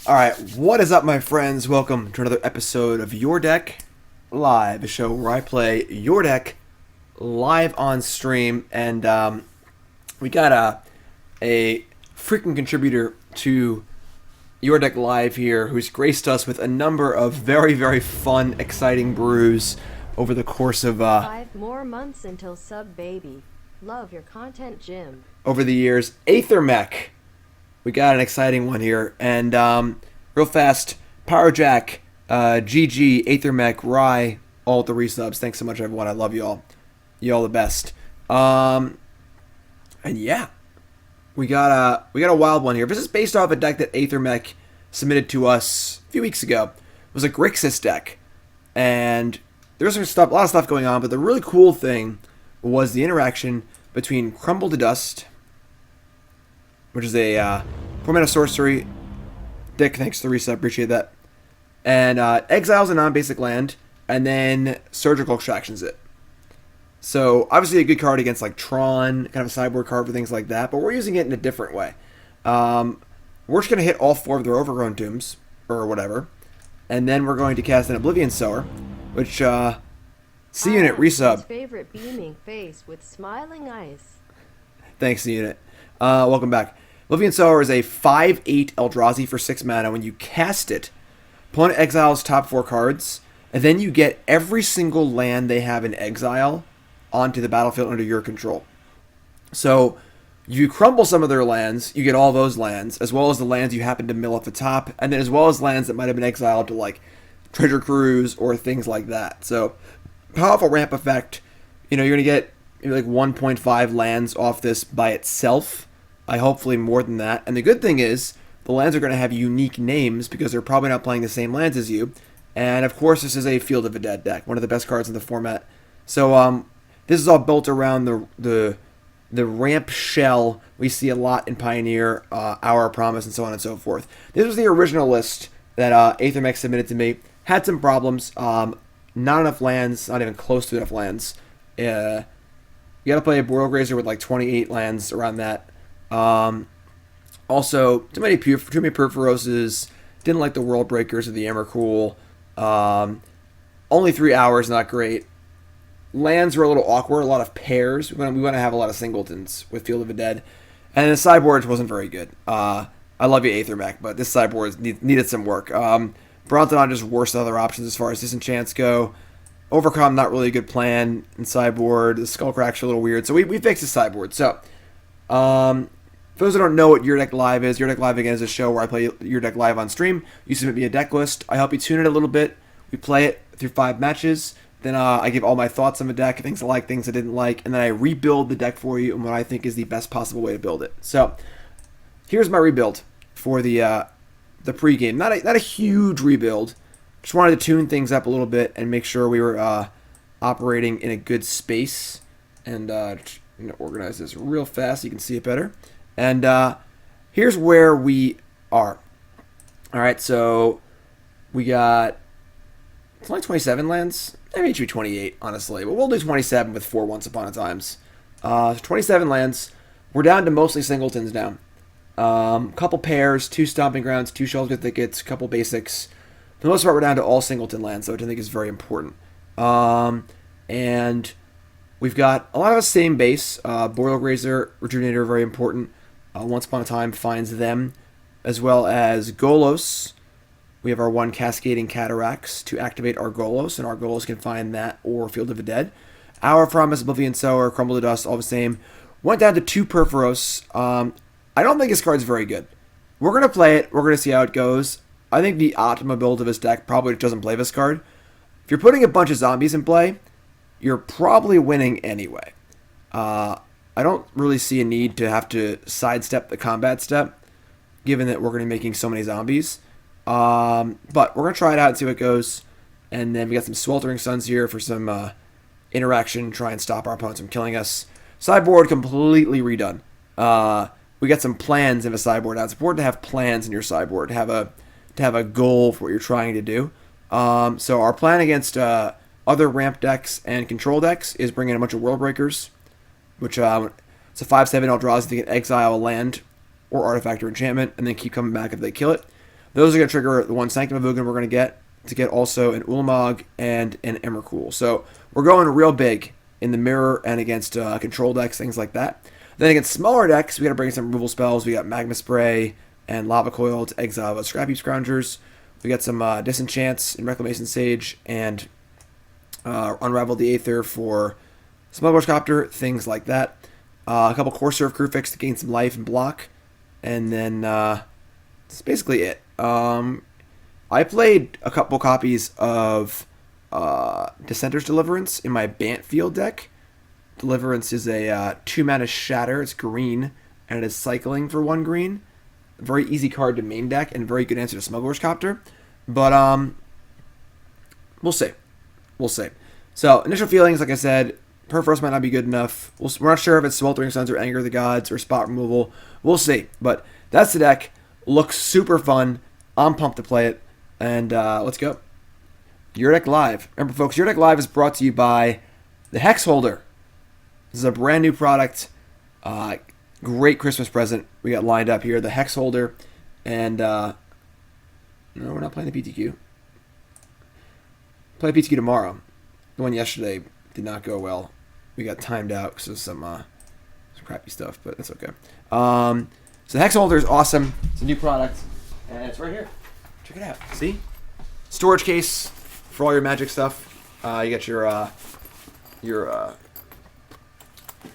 Alright, what is up, my friends? Welcome to another episode of Your Deck Live, a show where I play your deck live on stream. And we got a freaking contributor to Your Deck Live here who's graced us with a number of very, very fun, exciting brews over the course of 5 more months until sub baby. Love your content, Jim. Over the years. Aethermech. We got an exciting one here. And real fast, Powerjack, GG, Aethermech, Rye, all the resubs. Thanks so much, everyone. I love you all. You all the best. And yeah, we got a wild one here. This is based off a deck that Aethermech submitted to us a few weeks ago. It was a Grixis deck, and there's some a lot of stuff going on. But the really cool thing was the interaction between Crumble to Dust, which is a 4-mana sorcery deck. Thanks to the resub, appreciate that. And exiles a non-basic land, and then Surgical Extractions it. So obviously a good card against like Tron, kind of a sideboard card for things like that. But we're using it in a different way. We're just gonna hit all 4 of their Overgrown Tombs or whatever, and then we're going to cast an Oblivion Sower, which C Unit resub. His favorite beaming face with smiling eyes. Thanks, C Unit. Welcome back. Oblivion Sower is a 5/8 Eldrazi for 6 mana. When you cast it, opponent exiles top 4 cards, and then you get every single land they have in exile onto the battlefield under your control. So you crumble some of their lands, you get all those lands, as well as the lands you happen to mill at the top, and then as well as lands that might have been exiled to like Treasure Cruise or things like that. So powerful ramp effect. You know, you're gonna get like 1.5 lands off this by itself. Hopefully more than that. And the good thing is, the lands are going to have unique names because they're probably not playing the same lands as you. And of course, this is a Field of the Dead deck, one of the best cards in the format. So this is all built around the ramp shell we see a lot in Pioneer, Hour of Promise, and so on and so forth. This was the original list that Aethermech submitted to me. Had some problems. Not enough lands, not even close to enough lands. You got to play a Arboreal Grazer with like 28 lands around that. Also, too many Purphoroses, didn't like the World Breakers or the Emrakul. Only 3 hours, not great. Lands were a little awkward, a lot of pairs. We want to have a lot of singletons with Field of the Dead. And the sideboard wasn't very good. I love you, Aethermech, but this sideboard needed some work. Brontodon just worse than other options as far as disenchants go. Overcome, not really a good plan in sideboard. The Skullcracks are a little weird, so we fixed the sideboard. So, for those who don't know what Your Deck Live is, Your Deck Live, again, is a show where I play Your Deck Live on stream. You submit me a deck list. I help you tune it a little bit. We play it through 5 matches. Then I give all my thoughts on the deck, things I like, things I didn't like, and then I rebuild the deck for you in what I think is the best possible way to build it. So, here's my rebuild for the pregame. Not a huge rebuild. Just wanted to tune things up a little bit and make sure we were operating in a good space. And I'm going to organize this real fast so you can see it better. And here's where we are. All right, so we got, it's only 27 lands. Maybe it should be 28, honestly. But we'll do 27 with 4 Once Upon a Times. 27 lands. We're down to mostly singletons now. Couple pairs, 2 Stomping Grounds, 2 Sheltered Thickets, couple basics. For the most part, we're down to all singleton lands, which I think is very important. And we've got a lot of the same base. Arboreal Grazer, Rejuvenator, very important. Once Upon a Time finds them, as well as Golos. We have our 1 Cascading Cataracts to activate our Golos, and our Golos can find that or Field of the Dead. Hour of Promise, Oblivion Sower, Crumble to Dust, all the same. Went down to 2 Purphoros. I don't think this card's very good. We're going to play it. We're going to see how it goes. I think the optimal build of this deck probably doesn't play this card. If you're putting a bunch of zombies in play, you're probably winning anyway. I don't really see a need to have to sidestep the combat step, given that we're going to be making so many zombies. But we're going to try it out and see how it goes. And then we got some Sweltering Suns here for some interaction, try and stop our opponents from killing us. Sideboard completely redone. We got some plans in a sideboard now. It's important to have plans in your sideboard, to have a goal for what you're trying to do. So our plan against other ramp decks and control decks is bringing a bunch of World Breakers, which it's a 5/7 Eldrazi that can exile a land or artifact or enchantment and then keep coming back if they kill it. those are going to trigger the one Sanctum of Ugin we're going to get also an Ulamog and an Emrakul. So we're going real big in the mirror and against control decks, things like that. Then against smaller decks, we got to bring some removal spells. We got Magma Spray and Lava Coil to exile the Scrap Heap Scroungers. We got some Disenchants in Reclamation Sage and Unravel the Aether for Smuggler's Copter, things like that. A couple Core Serve Crewfix to gain some life and block. And then that's basically it. I played a couple copies of Dissenter's Deliverance in my Bant Field deck. Deliverance is a 2-mana Shatter. It's green, and it is cycling for 1 green. Very easy card to main deck, and very good answer to Smuggler's Copter. But we'll see. We'll see. So, initial feelings, like I said, Purphoros might not be good enough. We're not sure if it's Sweltering Suns or Anger of the Gods or spot removal. We'll see. But that's the deck. Looks super fun. I'm pumped to play it. And let's go. Your Deck Live. Remember, folks, Your Deck Live is brought to you by the Hex Holder. This is a brand new product. Great Christmas present we got lined up here. The Hex Holder. And, no, we're not playing the PTQ. Play PTQ tomorrow. The one yesterday did not go well. We got timed out because of some crappy stuff, but that's okay. So the Hex Holder is awesome. It's a new product, and it's right here. Check it out. See? Storage case for all your Magic stuff. You got your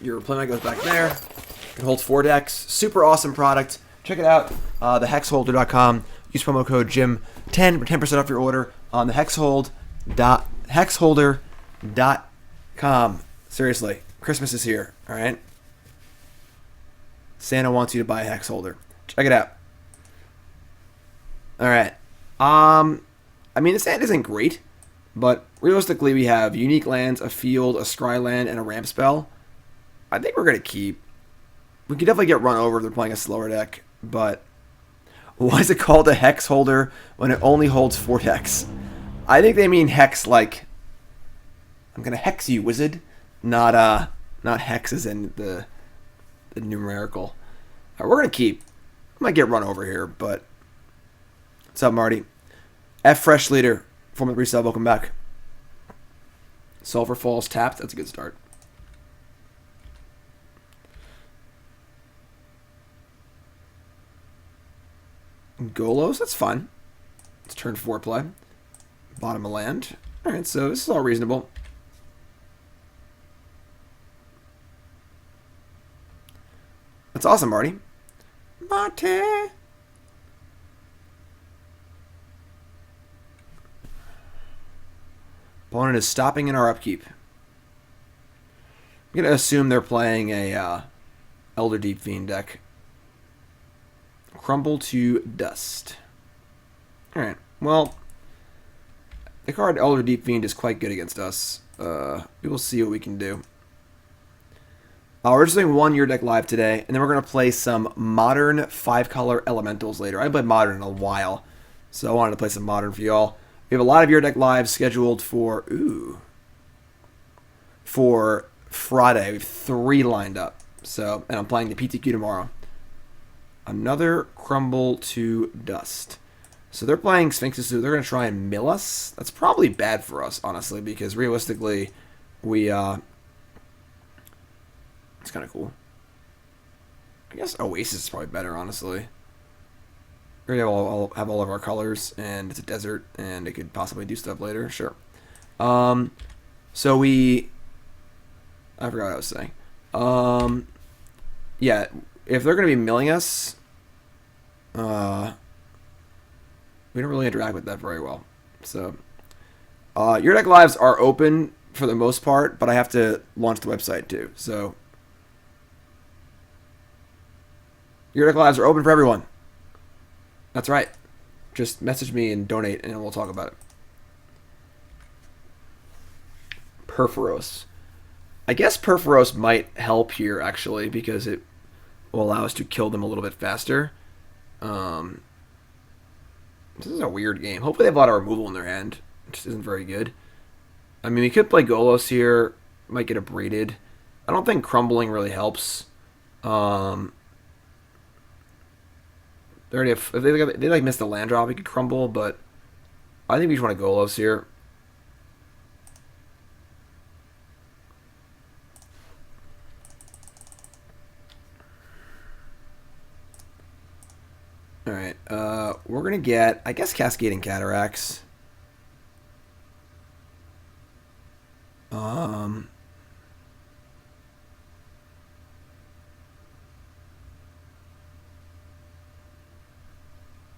playmat goes back there. It holds 4 decks. Super awesome product. Check it out. Thehexholder.com. Use promo code JIM10 for 10% off your order on the hexholder.com. Seriously, Christmas is here, all right? Santa wants you to buy a Hex Holder. Check it out. All right. I mean, this hand isn't great, but realistically, we have unique lands, a field, a scry land, and a ramp spell. I think we're going to keep. We could definitely get run over if they're playing a slower deck, but why is it called a Hex Holder when it only holds 4 decks? I think they mean hex like I'm gonna hex you, wizard. Not hex as in the numerical. Alright, we're gonna keep. I might get run over here, but what's up, Marty? F Fresh Leader, former resale, welcome back. Sulfur Falls tapped, that's a good start. Golos, that's fine. It's turn 4 play. Bottom of land. Alright, so this is all reasonable. That's awesome, Marty. Marty! Opponent is stopping in our upkeep. I'm going to assume they're playing a Elder Deep Fiend deck. Crumble to dust. Alright, well, the card Elder Deep Fiend is quite good against us. We will see what we can do. We're just doing 1 Your Deck Live today, and then we're going to play some Modern 5-color Elementals later. I haven't played Modern in a while, so I wanted to play some Modern for y'all. We have a lot of Your Deck Lives scheduled for Friday. We have 3 lined up. So, and I'm playing the PTQ tomorrow. Another Crumble to Dust. So they're playing Sphinxes, so they're going to try and mill us. That's probably bad for us, honestly, because realistically, we, it's kind of cool. I guess Oasis is probably better, honestly. We have all of our colors, and it's a desert, and it could possibly do stuff later. Sure. So we... I forgot what I was saying. Yeah, if they're going to be milling us, we don't really interact with that very well. So, Your Deck Lives are open for the most part, but I have to launch the website too. So, Your Deck Lives are open for everyone. That's right. Just message me and donate, and we'll talk about it. Purphoros. I guess Purphoros might help here, actually, because it will allow us to kill them a little bit faster. This is a weird game. Hopefully they have a lot of removal in their hand, which isn't very good. I mean, we could play Golos here. Might get abraded. I don't think crumbling really helps. They're They already have, if they like missed the land drop, we could crumble, but I think we just want to Golos here. Alright, we're going to get, I guess, Cascading Cataracts.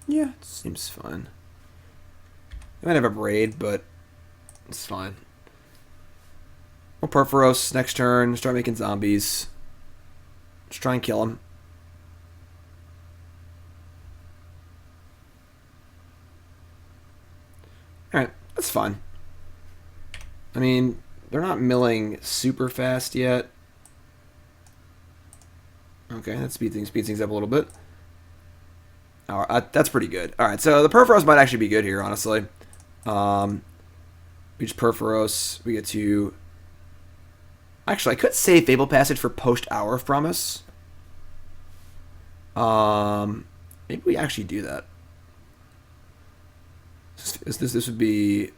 Yeah, it seems fine. I might have a Braid, but it's fine. We'll Purphoros next turn, start making zombies. Just try and kill him. Alright, that's fine. I mean, they're not milling super fast yet. Okay, that speeds things up a little bit. Alright, that's pretty good. Alright, so the Purphoros might actually be good here, honestly. We just Purphoros. We get to... Actually, I could save Fabled Passage for post-Hour of Promise. Maybe we actually do that. This would be...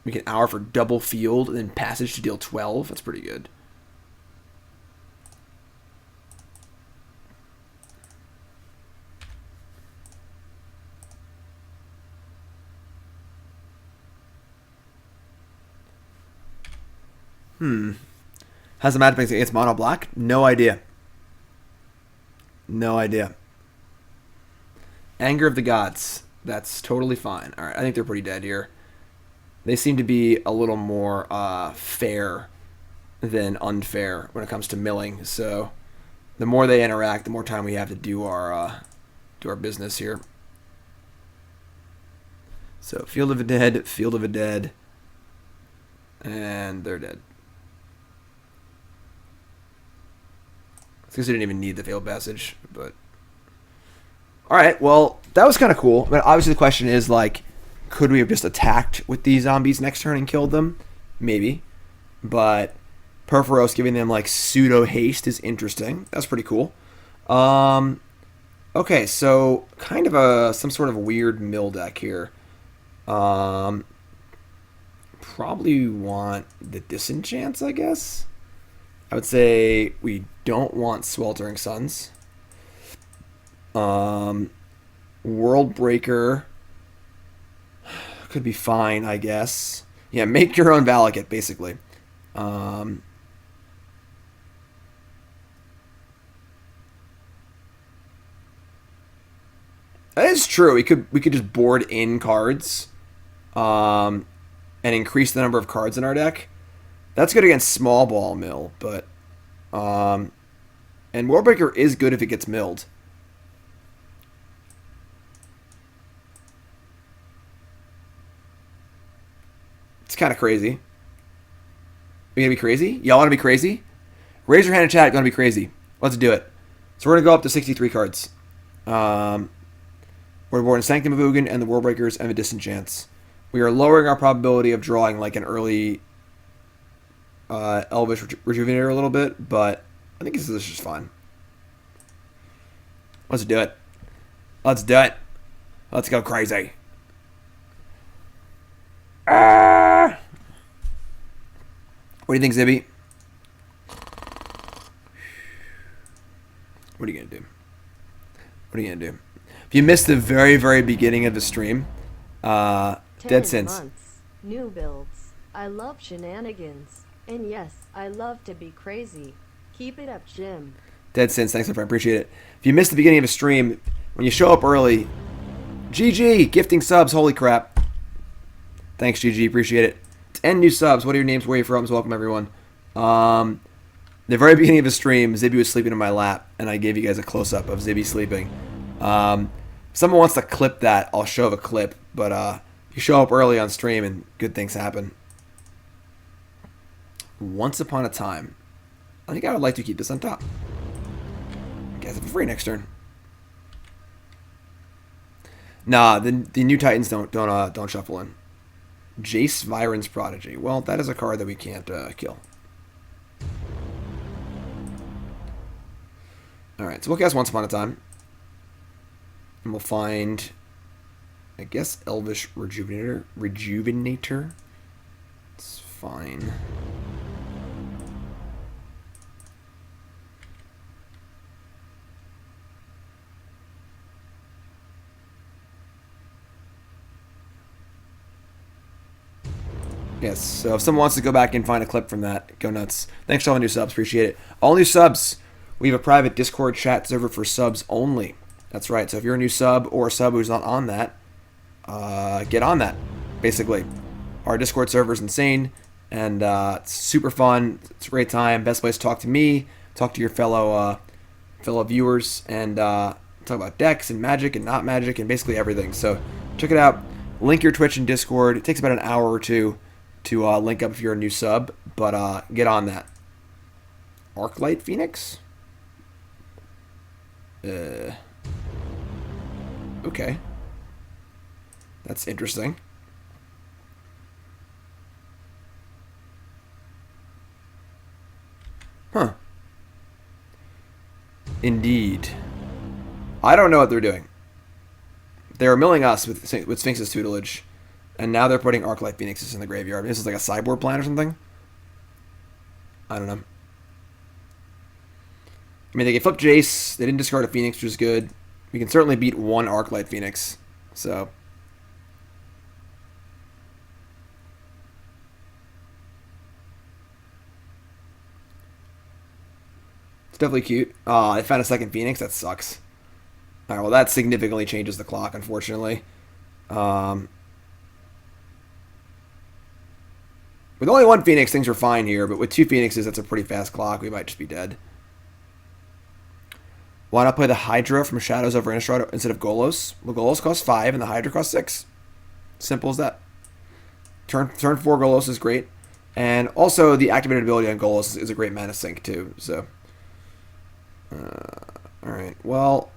We get Hour for double field, and then Passage to deal 12. That's pretty good. How's the matchup against Mono Black? No idea. No idea. Anger of the Gods. That's totally fine. Alright, I think they're pretty dead here. They seem to be a little more fair than unfair when it comes to milling. So the more they interact, the more time we have to do our business here. So Field of the Dead, Field of the Dead, and they're dead. I guess they didn't even need the Fabled Passage, but... Alright, well, that was kind of cool. But obviously the question is, like, could we have just attacked with these zombies next turn and killed them? Maybe. But Purphoros giving them, like, pseudo-haste is interesting. That's pretty cool. Okay, so kind of some sort of weird mill deck here. Probably want the Disenchants, I guess. I would say we don't want Sweltering Suns. World Breaker could be fine, I guess. Yeah, make your own Valakut, basically. That is true. We could just board in cards, and increase the number of cards in our deck. That's good against Small Ball Mill, but and Worldbreaker is good if it gets milled. It's kind of crazy. We gonna be crazy? Y'all want to be crazy? Raise your hand in chat. Gonna be crazy. Let's do it. So we're gonna go up to 63 cards. We're boarding Sanctum of Ugin and the Worldbreakers and the Disenchants. We are lowering our probability of drawing like an early Elvish Rejuvenator a little bit, but I think this is just fine. Let's do it. Let's do it. Let's go crazy. What do you think, Zibby? What are you going to do? What are you going to do? If you missed the very, very beginning of the stream, Dead Sins. Months, new builds. I love shenanigans. And yes, I love to be crazy. Keep it up, Jim. Dead Sins, thanks, my friend. Appreciate it. If you missed the beginning of a stream, when you show up early, GG, gifting subs, holy crap. Thanks, GG, appreciate it. 10 new subs. What are your names? Where are you from? Welcome, everyone. The very beginning of the stream, Zibby was sleeping in my lap, and I gave you guys a close-up of Zibby sleeping. If someone wants to clip that, I'll show the clip, but you show up early on stream, and good things happen. Once upon a time. I think I would like to keep this on top. Guys, have a free next turn. Nah, the new Titans don't shuffle in. Jace Viren's Prodigy. Well, that is a card that we can't kill. Alright, so we'll cast Once Upon a Time. And we'll find, I guess, Elvish Rejuvenator. It's fine. Yes, so if someone wants to go back and find a clip from that, go nuts. Thanks to all the new subs, appreciate it. All new subs, we have a private Discord chat server for subs only. That's right, so if you're a new sub or a sub who's not on that, get on that, basically. Our Discord server is insane, and it's super fun. It's a great time. Best place to talk to me, talk to your fellow viewers, and talk about decks and magic and not magic and basically everything. So check it out. Link your Twitch and Discord. It takes about an hour or two to link up if you're a new sub, but get on that. Arclight Phoenix? Okay. That's interesting. Huh. Indeed. I don't know what they're doing. They're milling us with Sphinx's tutelage, and now they're putting Arclight Phoenixes in the graveyard. This is like a sideboard plan or something? I don't know. I mean, they can flip Jace. They didn't discard a Phoenix, which is good. We can certainly beat one Arclight Phoenix. So it's definitely cute. I found a second Phoenix. That sucks. All right, well, that significantly changes the clock, unfortunately. With only one Phoenix, things are fine here, but with two Phoenixes, that's a pretty fast clock. We might just be dead. Why not play the Hydra from Shadows over Innistrad instead of Golos? Well, Golos costs 5 and the Hydra costs 6. Simple as that. Turn 4 Golos is great. And also, the activated ability on Golos is a great mana sink, too. So, alright, well,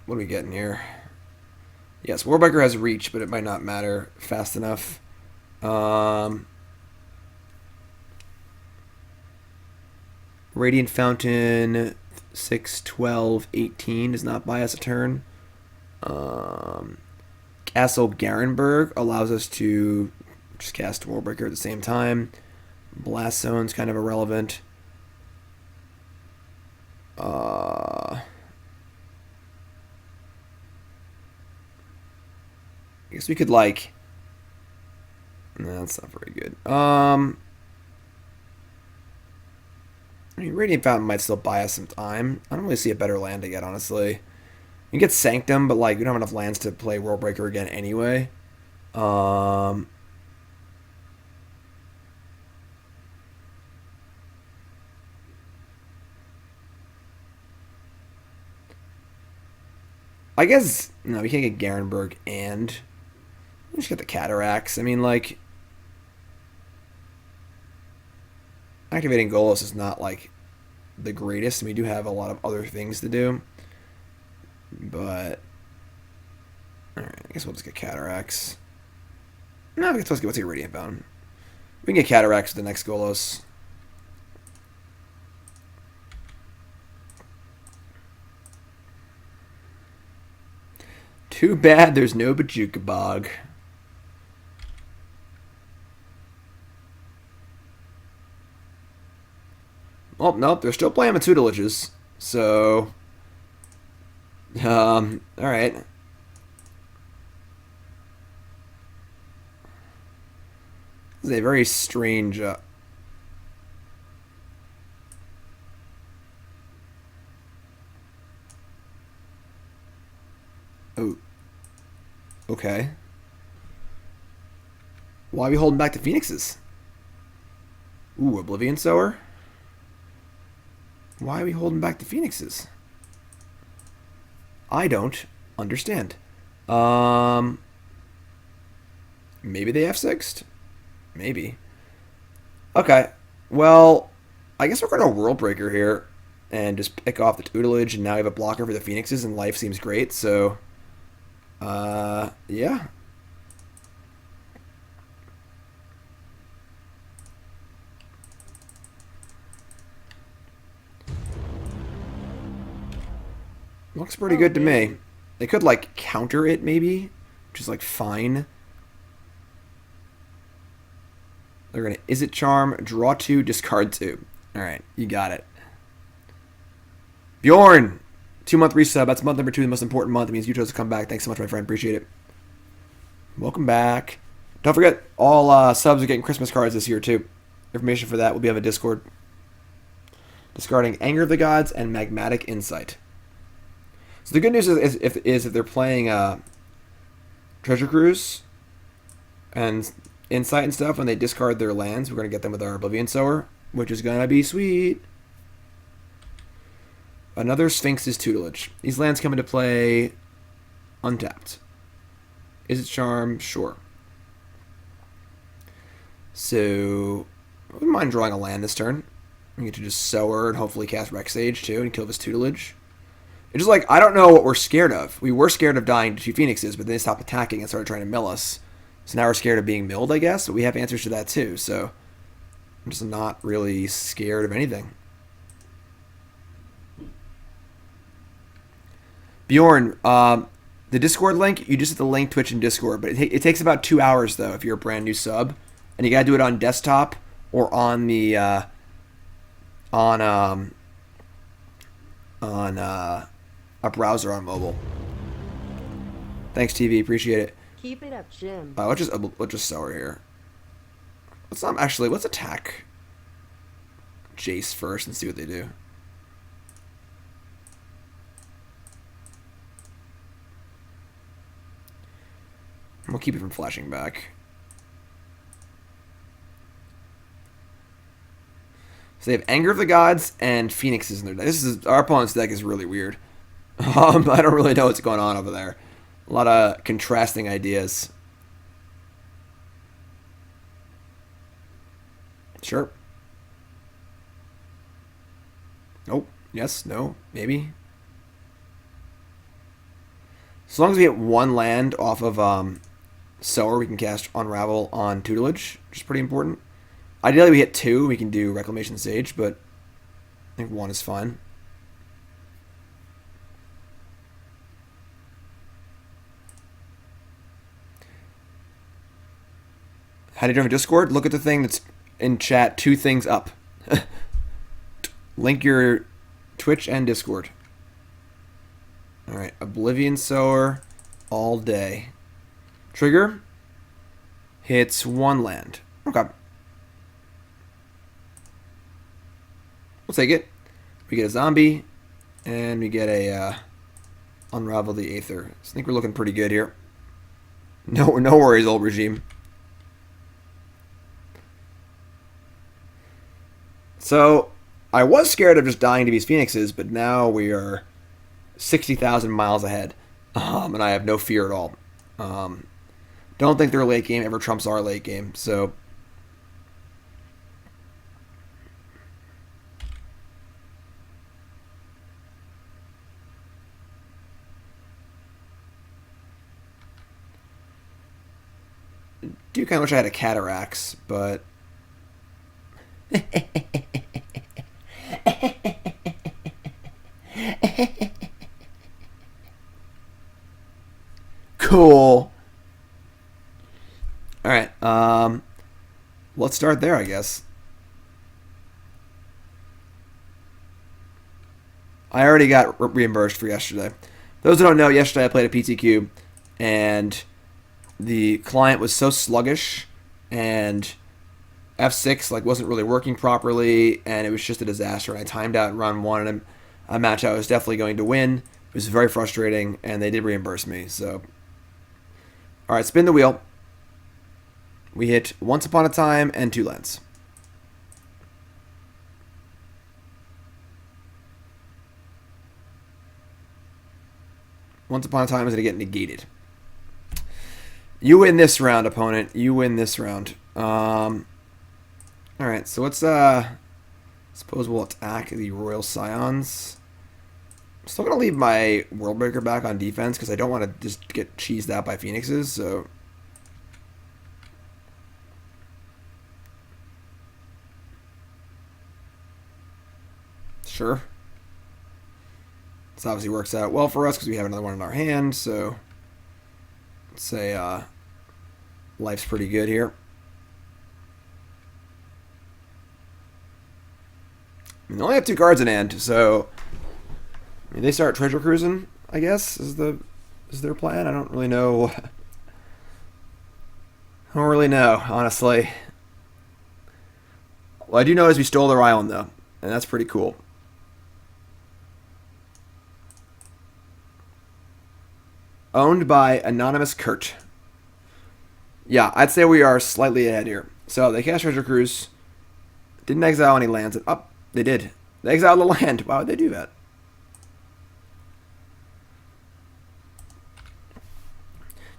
what are we getting here? Yes, Warbreaker has reach, but it might not matter fast enough. Radiant Fountain 6, 12, 18 does not buy us a turn. Castle Garenbrig allows us to just cast Warbreaker at the same time. Blast Zone's kind of irrelevant. I guess we could, like... No, that's not very good. I mean, Radiant Fountain might still buy us some time. I don't really see a better land to get, honestly. You can get Sanctum, but, like, we don't have enough lands to play Worldbreaker again anyway. I guess... No, we can't get Garenbrig and... We just get the Cataracts. I mean, like... Activating Golos is not, like, the greatest, and we do have a lot of other things to do. But... Alright, I guess we'll just get Cataracts. No, let's get Radiant Bound. We can get Cataracts with the next Golos. Too bad there's no Bajuka Bog. Well, nope, they're still playing with tutelages. So, alright. This is a very strange, Oh. Okay. Why are we holding back the Phoenixes? Ooh, Oblivion Sower? Why are we holding back the Phoenixes? I don't understand. Maybe they F6'd? Maybe. Okay. Well, I guess we're going to Worldbreaker here and just pick off the tutelage, and now we have a blocker for the Phoenixes, and life seems great, so... yeah. Looks pretty Oh, good to me. baby. They could, like, counter it, maybe, which is, like, fine. They're going to Is It Charm, draw 2, discard 2. Alright, you got it. Bjorn! 2-month resub. That's month number 2, the most important month. It means you chose to come back. Thanks so much, my friend. Appreciate it. Welcome back. Don't forget, all subs are getting Christmas cards this year, too. Information for that will be on the Discord. Discarding Anger of the Gods and Magmatic Insight. So the good news is if they're playing Treasure Cruise and Insight and stuff, when they discard their lands, we're going to get them with our Oblivion Sower, which is going to be sweet. Another Sphinx's Tutelage. These lands come into play untapped. Is It Charm? Sure. So, I wouldn't mind drawing a land this turn. We get to just Sower and hopefully cast Reclamation Sage too and kill this Tutelage. It's just like, I don't know what we're scared of. We were scared of dying to 2 Phoenixes, but then they stopped attacking and started trying to mill us. So now we're scared of being milled, I guess, but we have answers to that too, so I'm just not really scared of anything. Bjorn, the Discord link, you just have to link Twitch and Discord, but it takes about 2 hours, though, if you're a brand new sub. And you gotta do it on desktop or on the, a browser on mobile. Thanks, TV. Appreciate it. Keep it up, Jim. Let's just Sower here. Let's attack Jace first and see what they do. We'll keep it from flashing back. So they have Anger of the Gods and Phoenixes in their deck. Our opponent's deck is really weird. I don't really know what's going on over there. A lot of contrasting ideas. Sure. Nope. Yes. No. Maybe. As long as we get 1 land off of Sower, we can cast Unravel on Tutelage, which is pretty important. Ideally, we hit 2. We can do Reclamation Sage, but I think 1 is fine. How do you join a Discord? Look at the thing that's in chat. 2 things up. Link your Twitch and Discord. Alright, Oblivion Sower all day. Trigger hits 1 land. Okay. We'll take it. We get a zombie, and we get a Unravel the Aether. So I think we're looking pretty good here. No worries, old regime. So, I was scared of just dying to these Phoenixes, but now we are 60,000 miles ahead, and I have no fear at all. Don't think their late game ever trumps our late game, so... do kind of wish I had a Cataracts, but... Cool. Alright, let's start there, I guess. I already got reimbursed for yesterday. Those who don't know, yesterday I played a PTQ, and the client was so sluggish, and F6 wasn't really working properly, and it was just a disaster. And I timed out round 1 and a match I was definitely going to win. It was very frustrating, and they did reimburse me. So, all right, spin the wheel. We hit Once Upon a Time and 2 lands. Once Upon a Time is going to get negated. You win this round, opponent. You win this round. Alright, so let's, suppose we'll attack the Royal Scions. I'm still going to leave my Worldbreaker back on defense, because I don't want to just get cheesed out by Phoenixes, so... Sure. This obviously works out well for us because we have another one in our hand, so let's say life's pretty good here. I mean, they only have 2 cards in hand, so I mean, they start treasure cruising, I guess, is their plan. I don't really know. I don't really know, honestly. Well, I do notice we stole their island, though, and that's pretty cool. Owned by Anonymous Kurt. Yeah, I'd say we are slightly ahead here. So they cast Treasure Cruise. Didn't exile any lands. Oh, they did. They exiled the land. Why would they do that?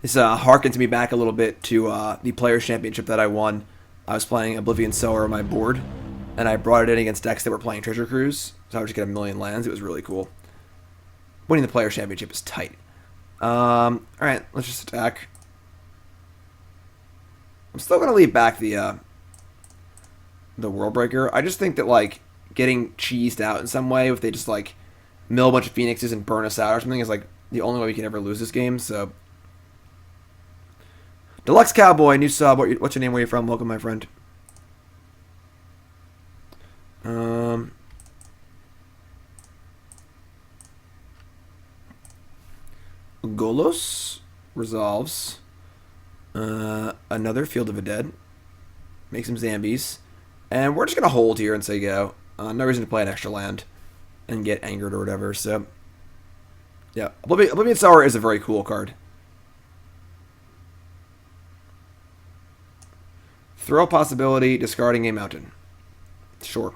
This harkens me back a little bit to the Players' Championship that I won. I was playing Oblivion Sower on my board, and I brought it in against decks that were playing Treasure Cruise, so I would just get a million lands. It was really cool. Winning the Players' Championship is tight. Alright, let's just attack. I'm still going to leave back the World Breaker. I just think that, like, getting cheesed out in some way, if they just, like, mill a bunch of Phoenixes and burn us out or something, is, like, the only way we can ever lose this game, so... Deluxe Cowboy, new sub. What's your name? Where are you from? Welcome, my friend. Golos resolves. Another Field of the Dead. Make some Zambies. And we're just going to hold here and say go. No reason to play an extra land and get angered or whatever, so... Yeah, Oblivion Sower is a very cool card. Throw possibility, discarding a mountain. Sure.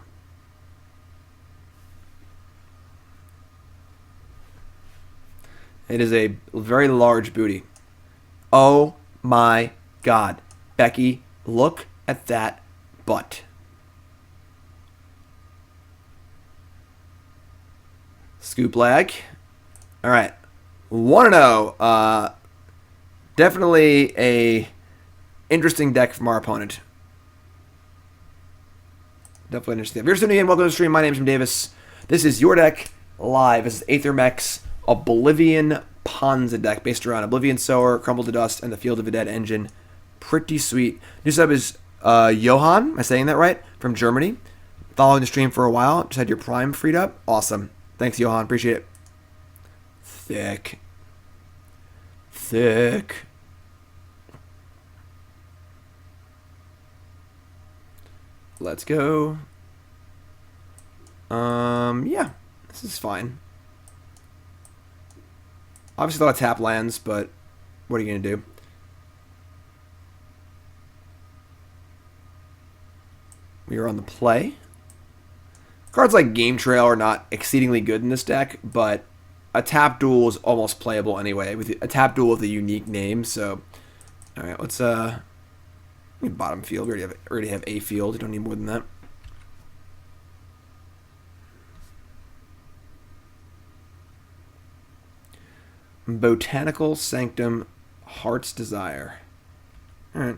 It is a very large booty. Oh my god. Becky, look at that butt. Scoop lag. Alright. 1-0. Definitely a interesting deck from our opponent. Definitely interesting. If you're just tuning in, welcome to the stream. My name's Jim Davis. This is your deck live. This is Aethermech's Oblivion Ponza deck based around Oblivion Sower, Crumble to Dust, and the Field of the Dead engine. Pretty sweet. New sub is Johan. Am I saying that right? From Germany. Following the stream for a while. Just had your Prime freed up. Awesome. Thanks, Johan. Appreciate it. Thick. Thick. Let's go. Yeah. This is fine. Obviously, a lot of tap lands, but what are you going to do? We are on the play. Cards like Game Trail are not exceedingly good in this deck, but a tap duel is almost playable anyway, with a tap duel with a unique name, so... Alright, let's, bottom field. We already have a field. You don't need more than that. Botanical Sanctum, Heart's Desire. Alright.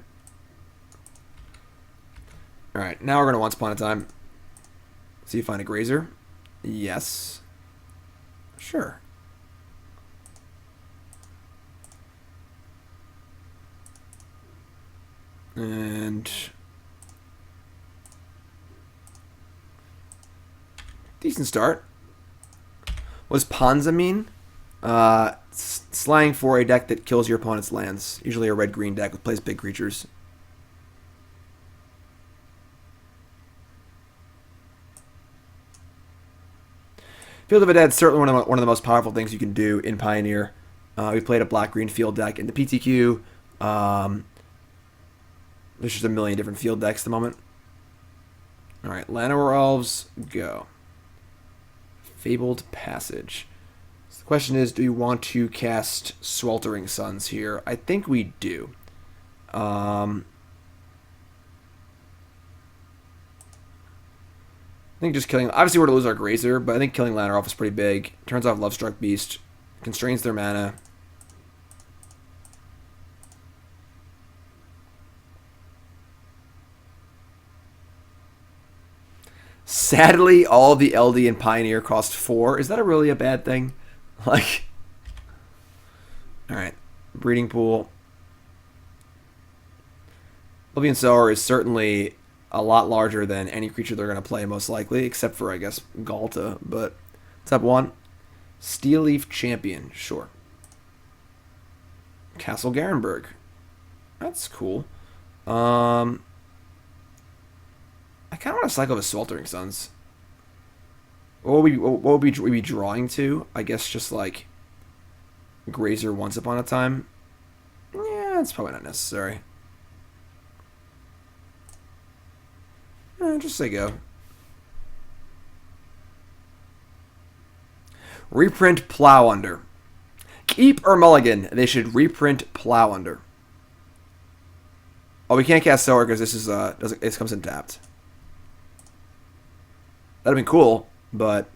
Alright, now we're going to Once Upon a Time. See if you find a Grazer. Yes. Sure. And... decent start. What does Ponza mean? Slang for a deck that kills your opponent's lands. Usually a red-green deck that plays big creatures. Field of the Dead is certainly one of the most powerful things you can do in Pioneer. We played a black-green field deck in the PTQ. There's just a million different field decks at the moment. Alright, Llanowar Elves, go. Fabled Passage. So the question is, do you want to cast Sweltering Suns here? I think we do. I think just killing... Obviously, we're to lose our Grazer, but I think killing Llanowar Elf is pretty big. Turns off Lovestruck Beast. Constrains their mana. Sadly, all the LD and Pioneer cost 4. Is that really a bad thing? Like, all right, breeding pool. Oblivion Sower is certainly a lot larger than any creature they're going to play, most likely, except for, I guess, Galta. But top 1, Steel Leaf Champion, sure. Castle Garenbrig, that's cool. I kind of want to cycle the Sweltering Suns. What would we be drawing to? I guess just like Grazer once upon a time. Yeah, that's probably not necessary. Just say go. Reprint Plow Under. Keep or mulligan. They should reprint Plow Under. Oh, we can't cast Sower because this is it comes in tapped. That'd have been cool, but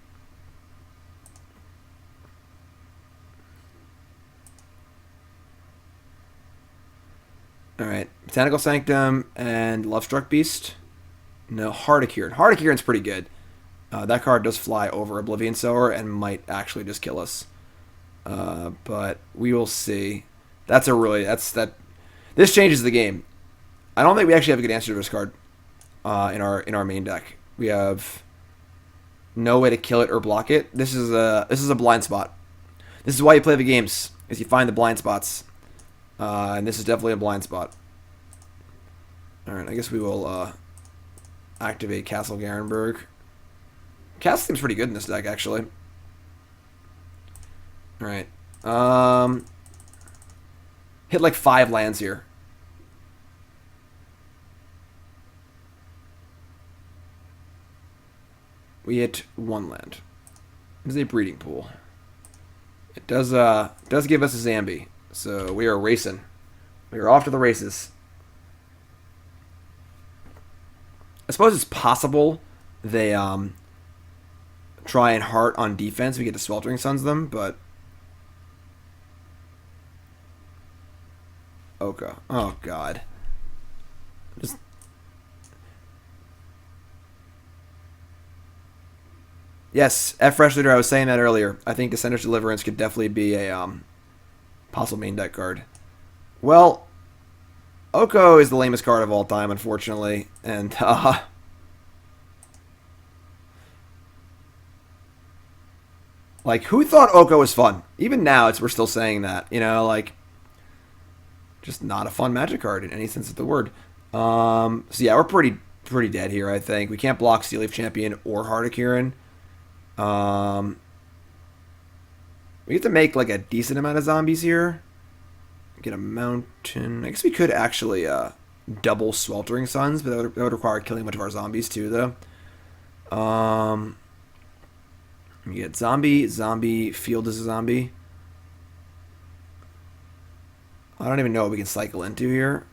all right. Botanical Sanctum and Lovestruck Beast. No, Hardikiran. Hardikiran's pretty good. That card does fly over Oblivion Sower and might actually just kill us. But we will see. This changes the game. I don't think we actually have a good answer to this card in our main deck. We have no way to kill it or block it. This is a blind spot. This is why you play the games, is you find the blind spots. And this is definitely a blind spot. Alright, I guess we will activate Castle Garenbrig. Castle seems pretty good in this deck, actually. Alright. Hit like 5 lands here. We hit 1 land. It is a breeding pool. It does give us a Zambi. So we are racing. We are off to the races. I suppose it's possible they try and heart on defense. We get to Sweltering Suns them, but Oka. Oh god. Just yes, F Fresh Leader, I was saying that earlier. I think Descender's Deliverance could definitely be a possible main deck card. Well, Oko is the lamest card of all time, unfortunately, and like, who thought Oko was fun? Even now, we're still saying that, you know, like, just not a fun Magic card in any sense of the word. So yeah, we're pretty dead here. I think we can't block Steel Leaf Champion or Hardikiran. We have to make like a decent amount of zombies here. Get a mountain. I guess we could actually double Sweltering Suns, but that would require killing a bunch of our zombies too, though. We get zombie, field is a zombie. I don't even know what we can cycle into here.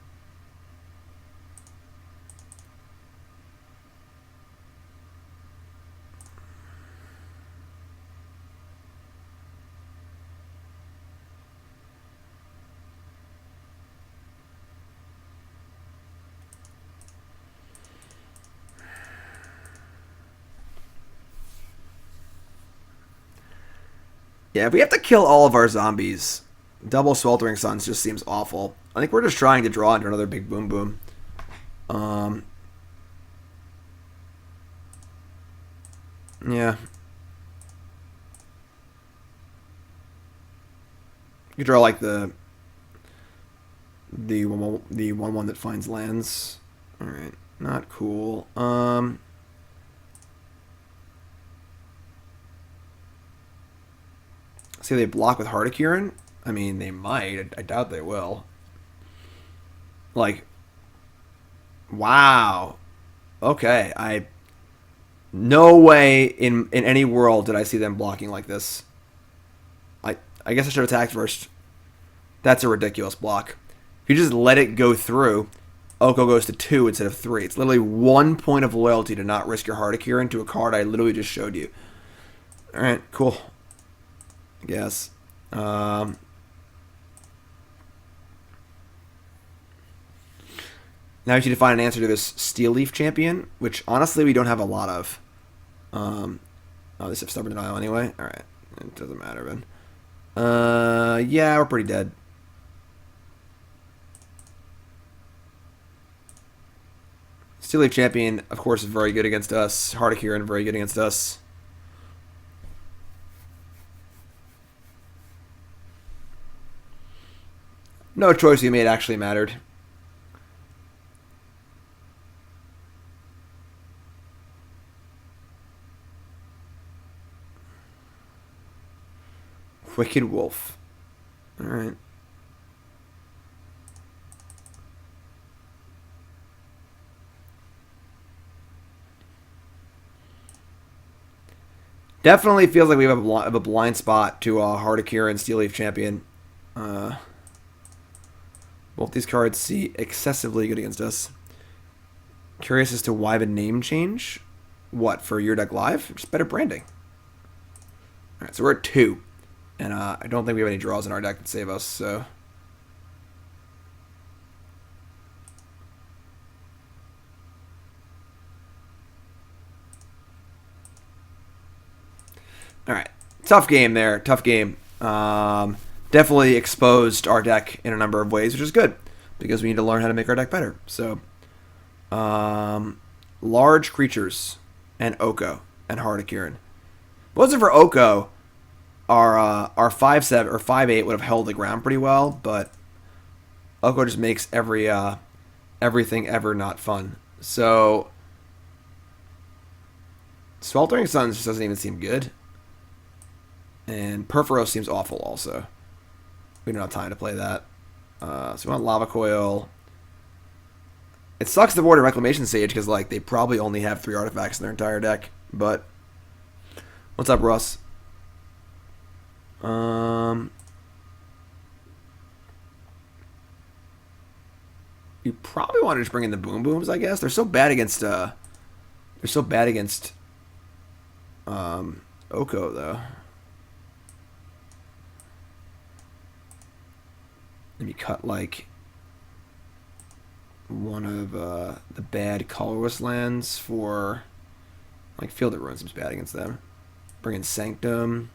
Yeah, if we have to kill all of our zombies, double Sweltering Suns just seems awful. I think we're just trying to draw into another big boom boom. Yeah. You draw like the one that finds lands. All right, not cool. See, they block with Hardikiran? I mean, they might. I doubt they will. Like, wow. Okay, no way in any world did I see them blocking like this. I guess I should have attacked first. That's a ridiculous block. If you just let it go through, Oko goes to 2 instead of 3. It's literally 1 point of loyalty to not risk your Hardikiran to a card I literally just showed you. Alright, cool. I guess. Now we need to find an answer to this Steel Leaf Champion, which honestly we don't have a lot of. Oh, they have Stubborn Denial anyway? Alright. It doesn't matter, then. Yeah, we're pretty dead. Steel Leaf Champion, of course, is very good against us. Heart of Kieran, very good against us. No choice we made actually mattered. Wicked Wolf. Alright. Definitely feels like we have a blind spot to Heart of Kieran, Steel Leaf Champion. Both these cards see excessively good against us. Curious as to why the name change. What, for your deck live? Just better branding. Alright, so we're at 2. And I don't think we have any draws in our deck that save us, so... Alright. Tough game there. Tough game. Definitely exposed our deck in a number of ways, which is good. Because we need to learn how to make our deck better. So, large creatures and Oko and Heart of Kieran. If it wasn't for Oko, our 5/7 or 5/8 would have held the ground pretty well, but Oko just makes everything ever not fun. So Sweltering Suns just doesn't even seem good. And Purphoros seems awful also. We don't have time to play that. So we want Lava Coil. It sucks to board a Reclamation Sage because like they probably only have 3 artifacts in their entire deck. But what's up, Russ? You probably want to just bring in the Boom Booms, I guess. They're so bad against Oko though. Maybe cut like one of the bad colorless lands for like Field of Ruin seems bad against them. Bring in Sanctum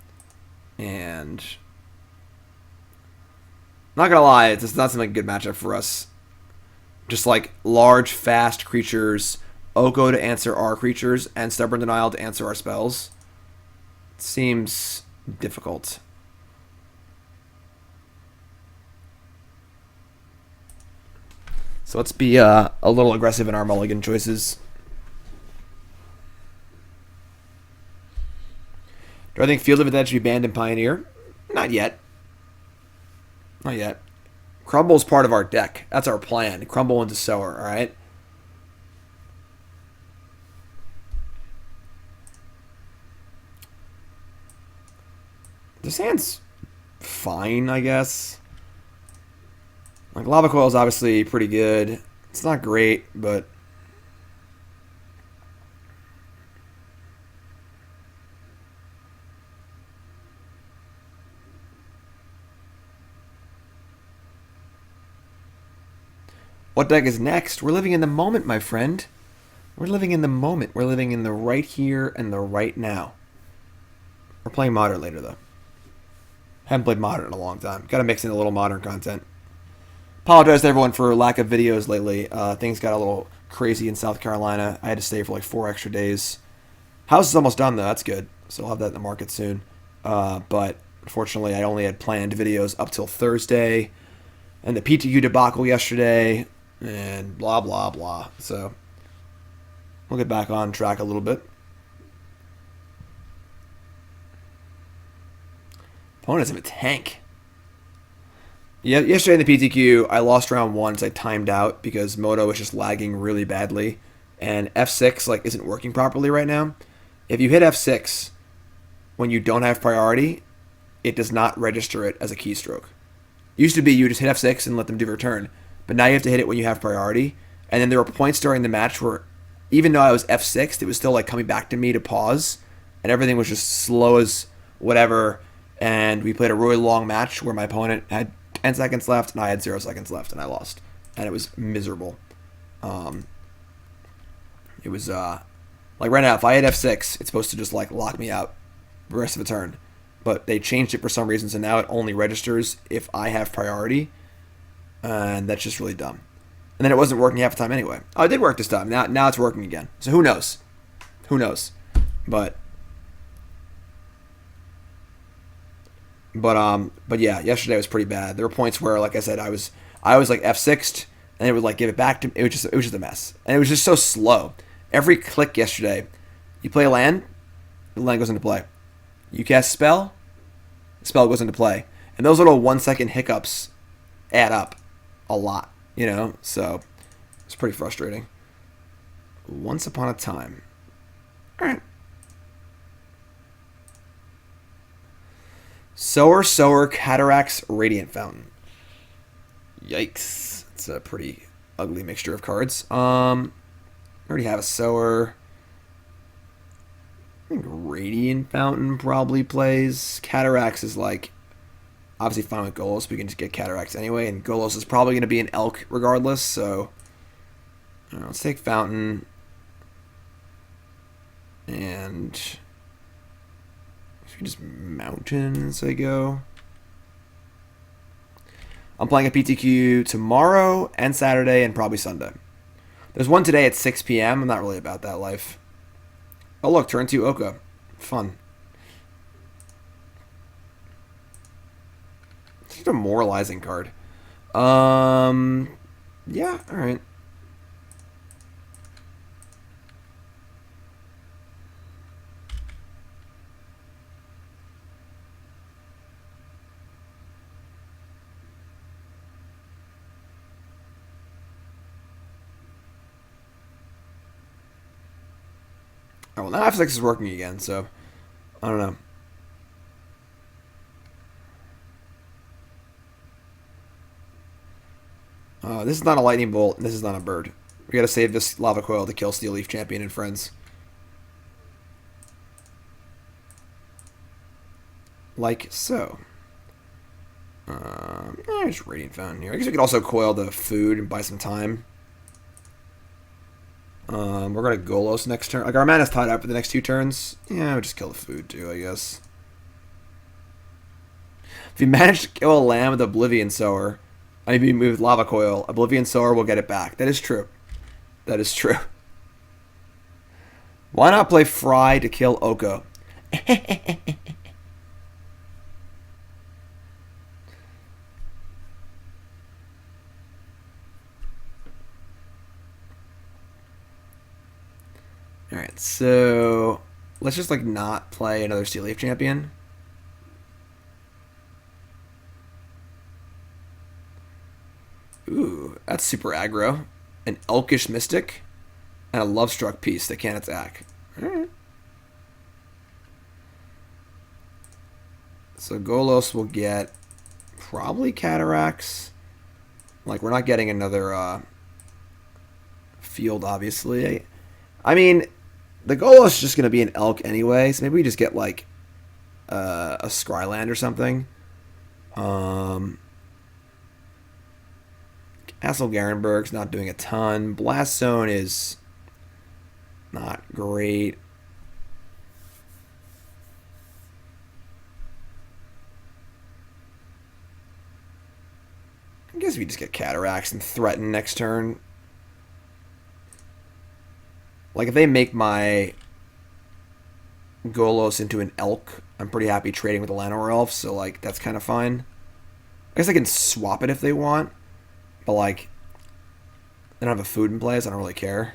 and not gonna lie, it's not something like a good matchup for us. Just like large, fast creatures, Oko to answer our creatures, and Stubborn Denial to answer our spells. It seems difficult. So let's be a little aggressive in our mulligan choices. Do I think Field of Dead should be banned in Pioneer? Not yet. Not yet. Crumble's part of our deck. That's our plan. Crumble into Sower, alright? This hand's fine, I guess. Like, Lava Coil is obviously pretty good. It's not great, but... What deck is next? We're living in the moment, my friend. We're living in the moment. We're living in the right here and the right now. We're playing Modern later, though. Haven't played Modern in a long time. Got to mix in a little Modern content. Apologize to everyone for lack of videos lately. Things got a little crazy in South Carolina. I had to stay for like 4 extra days. House is almost done, though. That's good. So I'll have that in the market soon. But unfortunately, I only had planned videos up till Thursday. And the PTU debacle yesterday. And blah, blah, blah. So we'll get back on track a little bit. Opponents have a tank. Yeah, yesterday in the PTQ, I lost round 1 because I timed out because Moto was just lagging really badly. And F6 like isn't working properly right now. If you hit F6 when you don't have priority, it does not register it as a keystroke. It used to be you just hit F6 and let them do return. But now you have to hit it when you have priority. And then there were points during the match where even though I was F6'd, it was still like coming back to me to pause. And everything was just slow as whatever. And we played a really long match where my opponent had 10 seconds left and I had 0 seconds left and I lost. And it was miserable. It was like Like right now, if I hit F6, it's supposed to just like lock me out the rest of the turn. But they changed it for some reason, so now it only registers if I have priority. And that's just really dumb. And then it wasn't working half the time anyway. Oh, it did work this time. Now it's working again. So who knows? Who knows? But yeah, yesterday was pretty bad. There were points where, like I said, I was like F6'd, and it would like give it back to me. It was just a mess. And it was just so slow. Every click yesterday, you play a land, the land goes into play. You cast a spell, the spell goes into play. And those little 1 second hiccups add up a lot. You know, so it's pretty frustrating. Once upon a time. Alright. Sower Cataracts Radiant Fountain. Yikes. It's a pretty ugly mixture of cards. I already have a Sower. I think Radiant Fountain probably plays. Cataracts is like obviously fine with Golos, we can just get Cataracts anyway, and Golos is probably going to be an Elk regardless, so let's take Fountain, and just Mountain as I go. I'm playing a PTQ tomorrow and Saturday and probably Sunday. There's one today at 6 p.m. I'm not really about that life. Oh look, turn 2 Oka. Fun. It's a demoralizing card. Yeah, alright. Oh, well, now F6 is working again, so I don't know. This is not a lightning bolt, and this is not a bird. We gotta save this lava coil to kill Steel Leaf Champion and friends. Like so. Just Radiant Fountain here. I guess we could also coil the food and buy some time. We're gonna Golos next turn. Like, our mana's tied up for the next 2 turns. Yeah, we'll just kill the food too, I guess. If you manage to kill a land with Oblivion Sower, I mean, with Lava Coil, Oblivion Sower will get it back. That is true. That is true. Why not play Fry to kill Oko? Alright, so let's just like not play another Steel Leaf Champion. Ooh, that's super aggro. An Elkish Mystic and a Lovestruck piece that can't attack. Alright. So Golos will get probably Cataracts. Like, we're not getting another field, obviously. I mean, the Golos is just going to be an Elk anyway, so maybe we just get like a Scryland or something. Castle Garenbrig's not doing a ton. Blast Zone is not great. I guess we just get Cataracts and threaten next turn. Like, if they make my Golos into an Elk, I'm pretty happy trading with the Llanowar Elf, so, like, that's kind of fine. I guess I can swap it if they want, but, like, they don't have a food in play, so I don't really care.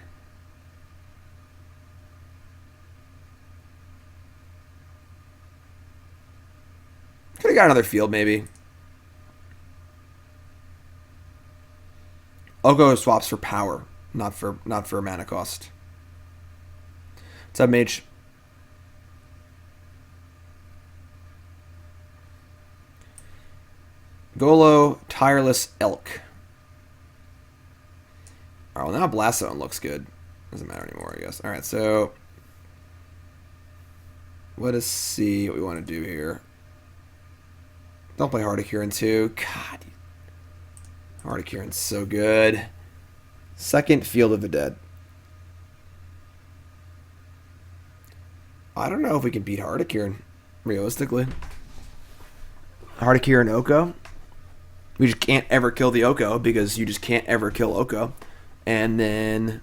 Could have got another field, maybe. Oko swaps for power, not for mana cost. What's up, Mage? Golo, Tireless, Elk. Alright, well now Blast Zone looks good. Doesn't matter anymore, I guess. Alright, so let us see what we want to do here. Don't play Heart of Kirin 2. God, Heart of Kirin's so good. Second, Field of the Dead. I don't know if we can beat Hardikirin, realistically. Hardikirin Oko. We just can't ever kill the Oko because you just can't ever kill Oko. And then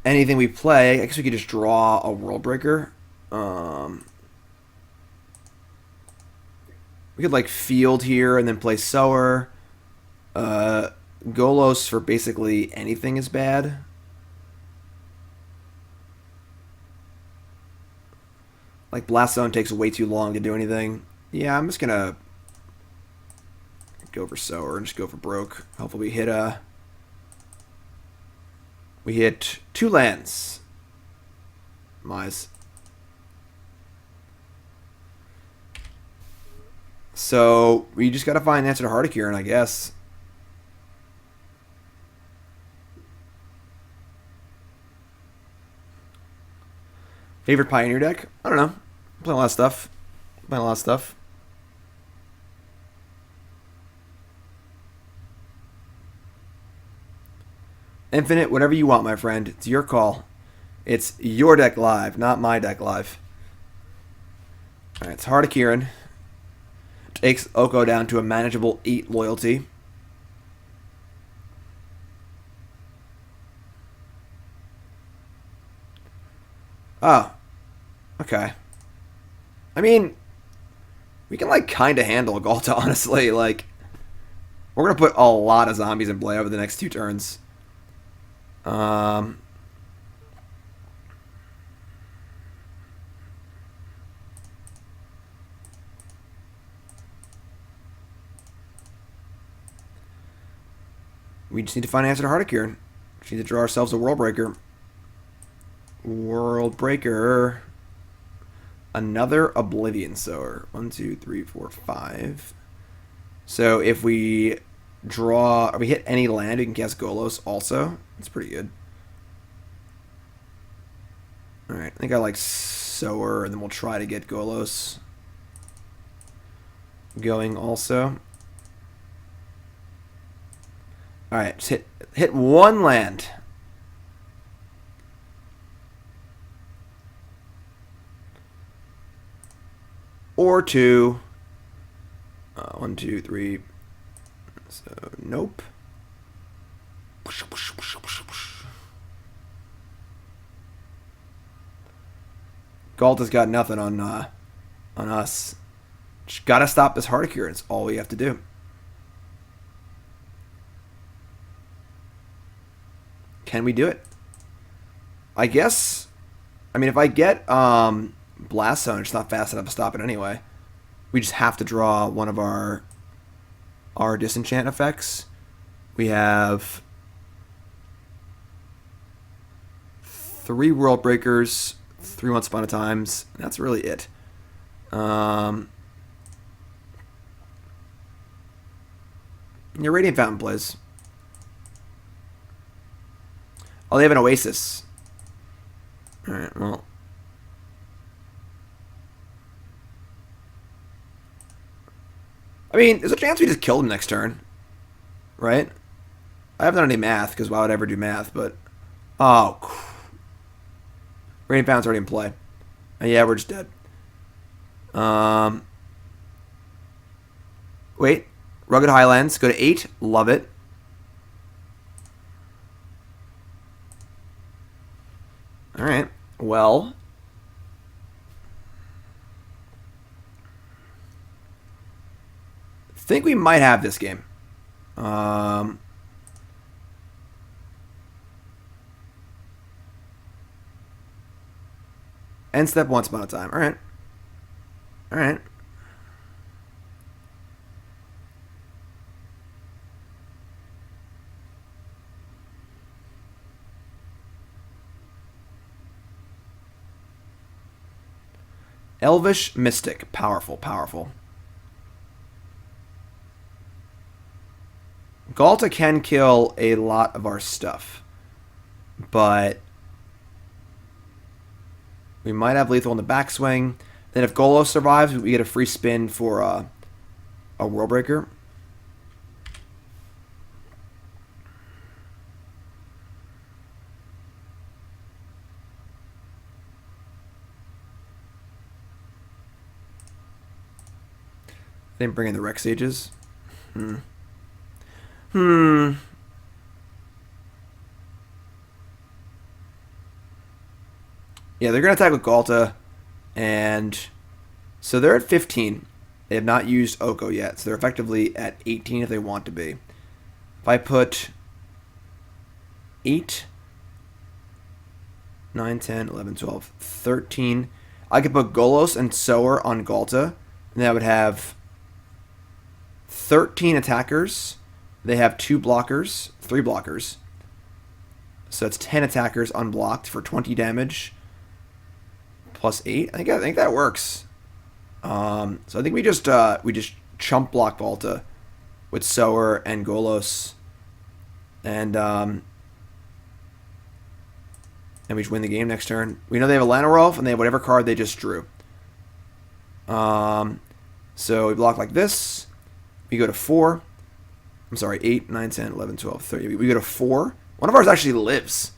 anything we play, I guess we could just draw a World Breaker. We could like field here and then play Sower. Golos for basically anything is bad. Like Blast Zone takes way too long to do anything. Yeah, I'm just gonna go for Sower and just go for broke. Hopefully we hit 2 lands. Mize. So we just gotta find an answer to Hardikirin, I guess. Favorite Pioneer deck? I don't know. I'm playing a lot of stuff. Infinite, whatever you want, my friend. It's your call. It's your deck live, not my deck live. Alright, it's Hardikirin. Takes Oko down to a manageable 8 loyalty. Oh. Okay. I mean, we can, like, kind of handle Galta, honestly. Like, we're going to put a lot of zombies in play over the next 2 turns. We just need to find an answer to Hardikirin. We need to draw ourselves a World Breaker. World Breaker. Another Oblivion Sower. 1, 2, 3, 4, 5. So if we draw, or we hit any land, we can cast Golos also. That's pretty good. Alright, I think I like Sower, and then we'll try to get Golos going also. Alright, just hit 1 land. Or 2. 1, 2, 3. So, nope. Galta's got nothing on us. Just gotta stop this Hardikirin. It's all we have to do. Can we do it? I guess. I mean, if I get Blast Zone, it's not fast enough to stop it anyway. We just have to draw one of our disenchant effects. We have 3 World Breakers, 3 Once Upon a Times. That's really it. Your Radiant Fountain plays. Oh, they have an Oasis. Alright, well. I mean, there's a chance we just kill them next turn. Right? I haven't done any math, because why would I ever do math, but... Oh. Radiant Fountain's already in play. Yeah, we're just dead. Wait. Rugged Highlands. Go to 8. Love it. Alright. Well... I think we might have this game. End step Once Upon a Time. Alright. Alright. Elvish Mystic. Powerful, powerful. Galta can kill a lot of our stuff, but we might have lethal in the backswing. Then if Golos survives, we get a free spin for a World Breaker. didn't bring in the Rex Sages. Hmm. Yeah, they're going to attack with Galta. And so they're at 15. They have not used Oko yet. So they're effectively at 18 if they want to be. If I put 8, 9, 10, 11, 12, 13. I could put Golos and Sower on Galta. And that would have 13 attackers. They have 2 blockers, 3 blockers. So it's 10 attackers unblocked for 20 damage. Plus 8. I think that works. So I think we just chump block Galta with Sower and Golos. And we just win the game next turn. We know they have a Llanowar and they have whatever card they just drew. So we block like this. We go to 4. I'm sorry, 8, 9, 10, 11, 12, 13. We go to 4. One of ours actually lives.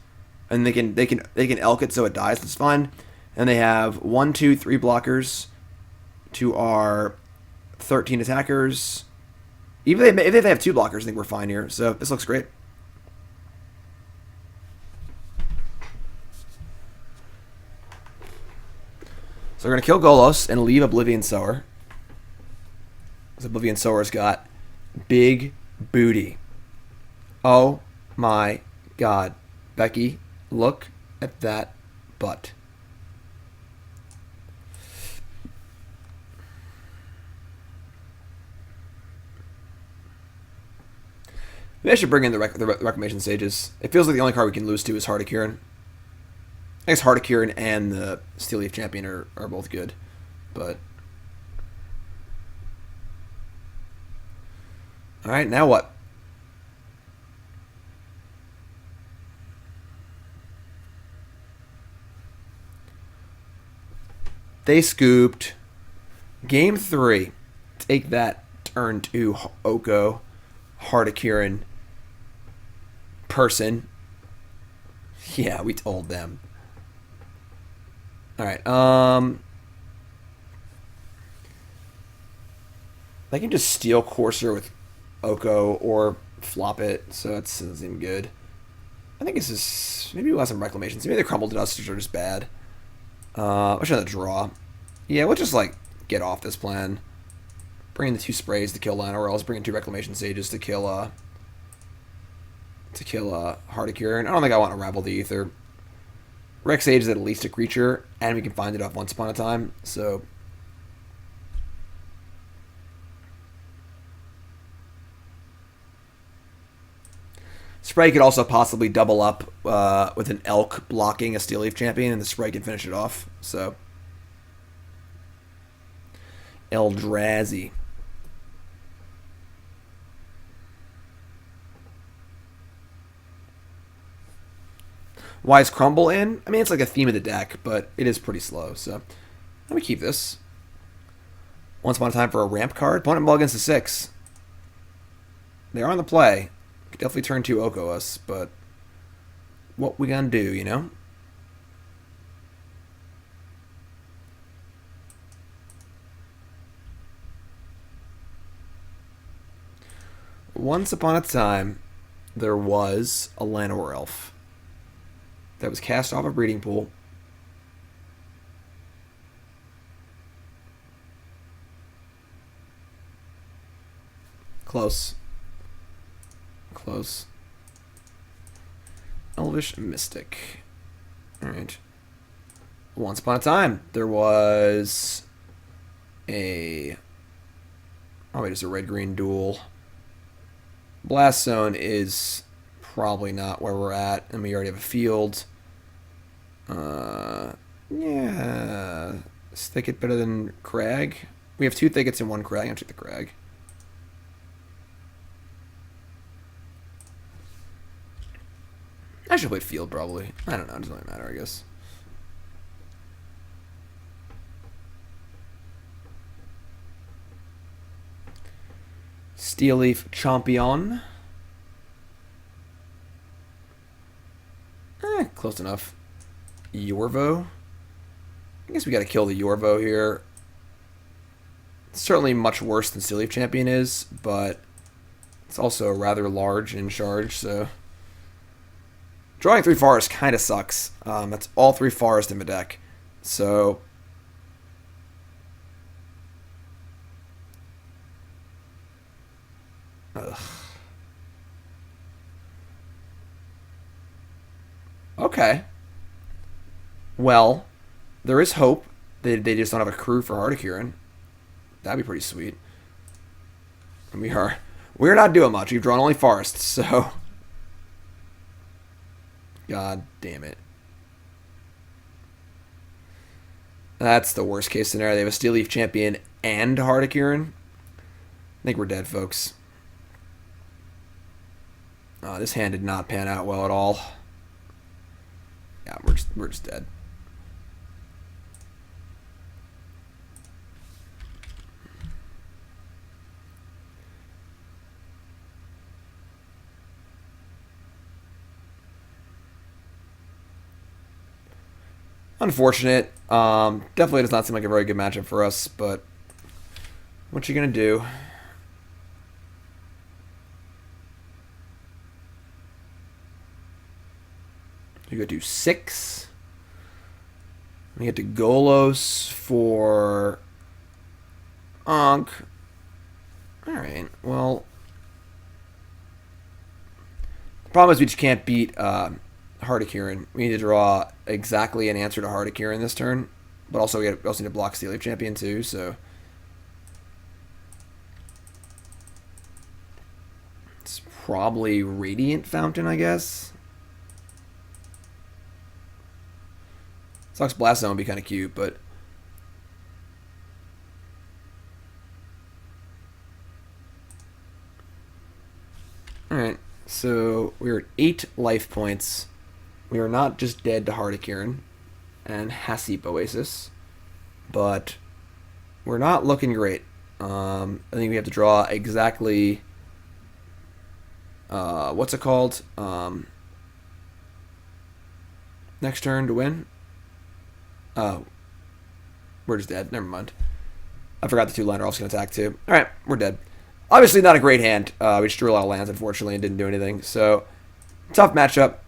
And they can elk it so it dies. That's fine. And they have 1, 2, 3 blockers to our 13 attackers. Even if they have 2 blockers, I think we're fine here. So this looks great. So we're going to kill Golos and leave Oblivion Sower. Because Oblivion Sower's got big booty. Oh my god. Becky, look at that butt. Maybe I should bring in the Reclamation Sages. It feels like the only card we can lose to is Heart of Kirin. I guess Heart of Kirin and the Steel Leaf Champion are both good. But alright, now what? They scooped. Game 3. Take that. Turn 2 Oko. Heart of Kirin. Person. Yeah, we told them. Alright, they can just steal Courser with Oko or flop it, so that doesn't seem good. I think this is... Maybe we'll have some Reclamations. Maybe the Crumble Dusters are just bad. Let's try the draw. Yeah, we'll just, like, get off this plan. Bring in the 2 sprays to kill Llanowar, or else bring in 2 Reclamation Sages to kill, Heart of Kirin. I don't think I want to Ravel the Ether. Rex Sage is at least a creature, and we can find it off Once Upon a Time, so... Spray could also possibly double up with an Elk blocking a Steel Leaf Champion, and the Spray can finish it off, so... Eldrazi. Why is Crumble in? I mean, it's like a theme of the deck, but it is pretty slow, so... Let me keep this. Once Upon a Time for a ramp card. Opponent mulligans to 6. They are on the play. Could definitely turn 2 Oko us, but... What we gonna do, you know? Once upon a time, there was a Llanowar Elf that was cast off a breeding pool. Close. Close. Elvish Mystic. Alright. Once upon a time, there was a... Oh, wait, it's a red-green duel. Blast Zone is probably not where we're at, and we already have a field. Yeah. Is Thicket better than Crag? We have 2 Thickets and 1 Crag. I'll take the Crag. I should play field, probably. I don't know. It doesn't really matter, I guess. Steel Leaf Champion. Close enough. Yorvo. I guess we gotta kill the Yorvo here. certainly much worse than Steel Leaf Champion is, but it's also rather large in charge, so... Drawing 3 forests kind of sucks. That's all 3 forests in my deck. So... Ugh. Okay. Well, there is hope. They just don't have a crew for Hardicurin. That'd be pretty sweet. And we're not doing much. We've drawn only forests, so... God damn it. That's the worst case scenario. They have a Steel Leaf Champion and Hardicurin. I think we're dead, folks. This hand did not pan out well at all. Yeah, we're just dead. Unfortunate. Definitely does not seem like a very good matchup for us, but what you gonna do? You go do 6. We get to Golos for Ankh. Alright, well. The problem is we just can't beat Hardicurin. We need to draw exactly an answer to Hardicurin this turn. But also we also need to block Steel Leaf Champion too, so. It's probably Radiant Fountain, I guess. Sox Blast Zone would be kind of cute, but... Alright, so we're at 8 life points. We are not just dead to Hardicurin and Hashep Oasis, but we're not looking great. I think we have to draw exactly... what's it called? Next turn to win? Oh. We're just dead. Never mind. I forgot the 2 land are also going to attack too. Alright, we're dead. Obviously not a great hand. We just drew a lot of lands, unfortunately, and didn't do anything. So, tough matchup.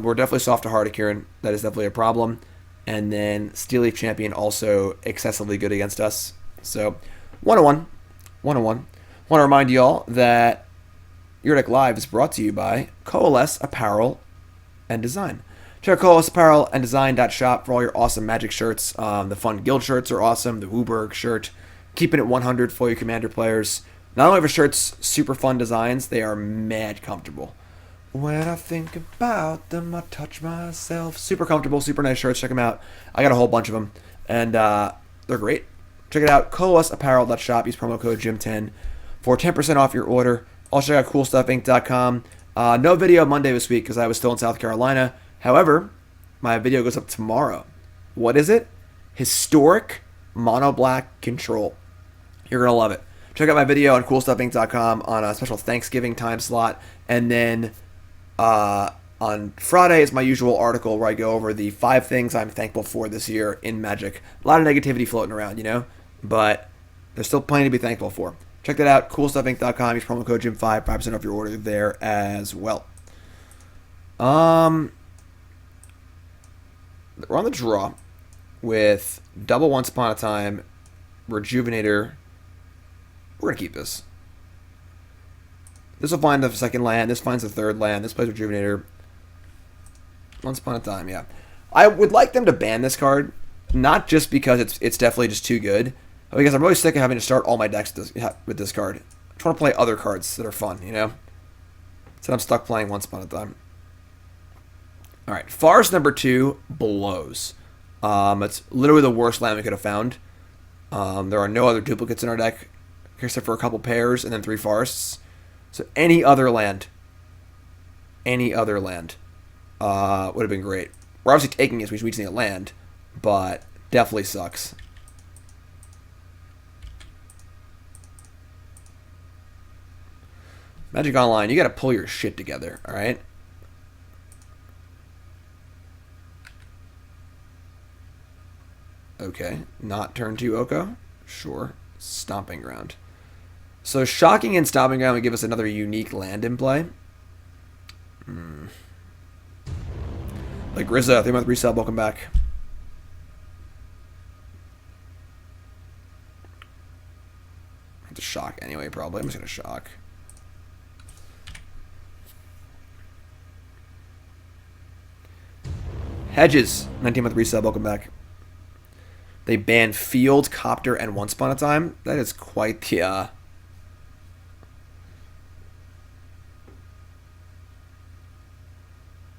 We're definitely soft to Hardicurin. That is definitely a problem. And then Steel Leaf Champion also excessively good against us. So, 1-1. 1-1. Want to remind you all that Your Deck Live is brought to you by Coalesce Apparel and Design. Check out Coalesce Apparel and Design.shop for all your awesome Magic shirts. The fun guild shirts are awesome. The Wooburg shirt. Keeping it 100 for your Commander players. Not only are the shirts super fun designs, they are mad comfortable. When I think about them, I touch myself. Super comfortable, super nice shirts. Check them out. I got a whole bunch of them. And they're great. Check it out. CoalesceApparel.shop. Use promo code JIM10 for 10% off your order. Also check out CoolStuffInc.com. No video Monday this week because I was still in South Carolina. However, my video goes up tomorrow. What is it? Historic Mono Black Control. You're going to love it. Check out my video on CoolStuffInc.com on a special Thanksgiving time slot. And then on Friday is my usual article where I go over the 5 things I'm thankful for this year in Magic. A lot of negativity floating around, you know? But there's still plenty to be thankful for. Check that out. CoolStuffInc.com. Use promo code JIM5. 5% off your order there as well. We're on the draw with double Once Upon a Time, Rejuvenator. We're going to keep this. This will find the second land. This finds the third land. This plays Rejuvenator. Once Upon a Time, yeah. I would like them to ban this card, not just because it's definitely just too good, but because I'm really sick of having to start all my decks with this card. I just want to play other cards that are fun, you know? So I'm stuck playing Once Upon a Time. Alright, Forest number 2 blows. It's literally the worst land we could have found. There are no other duplicates in our deck, except for a couple pairs and then 3 forests. So any other land would have been great. We're obviously taking it, so we just need a land, but definitely sucks. Magic Online, you gotta pull your shit together, alright? Okay, not turn 2 Oko? Sure. Stomping Ground. So Shocking and Stomping Ground would give us another unique land in play. Like Rizza, 3-month resale, welcome back. I have to shock anyway, probably. I'm just going to shock. Hedges, 19-month resale, welcome back. They banned Field, Copter, and Once Upon a Time. That is quite the...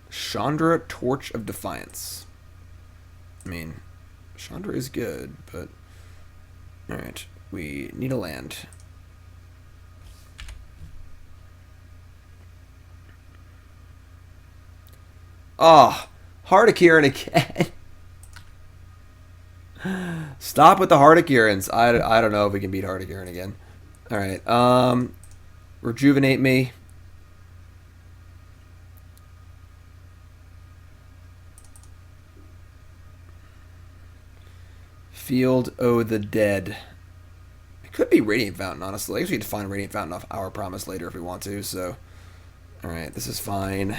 Chandra, Torch of Defiance. I mean, Chandra is good, but... Alright, we need a land. Oh, Heart of Kirin again. Stop with the Heart of Kirins. I don't know if we can beat Heart of Kirin again. Alright, Rejuvenate me. Field O' the Dead. It could be Radiant Fountain, honestly. I guess we could find Radiant Fountain off Our Promise later if we want to, so... Alright, this is fine.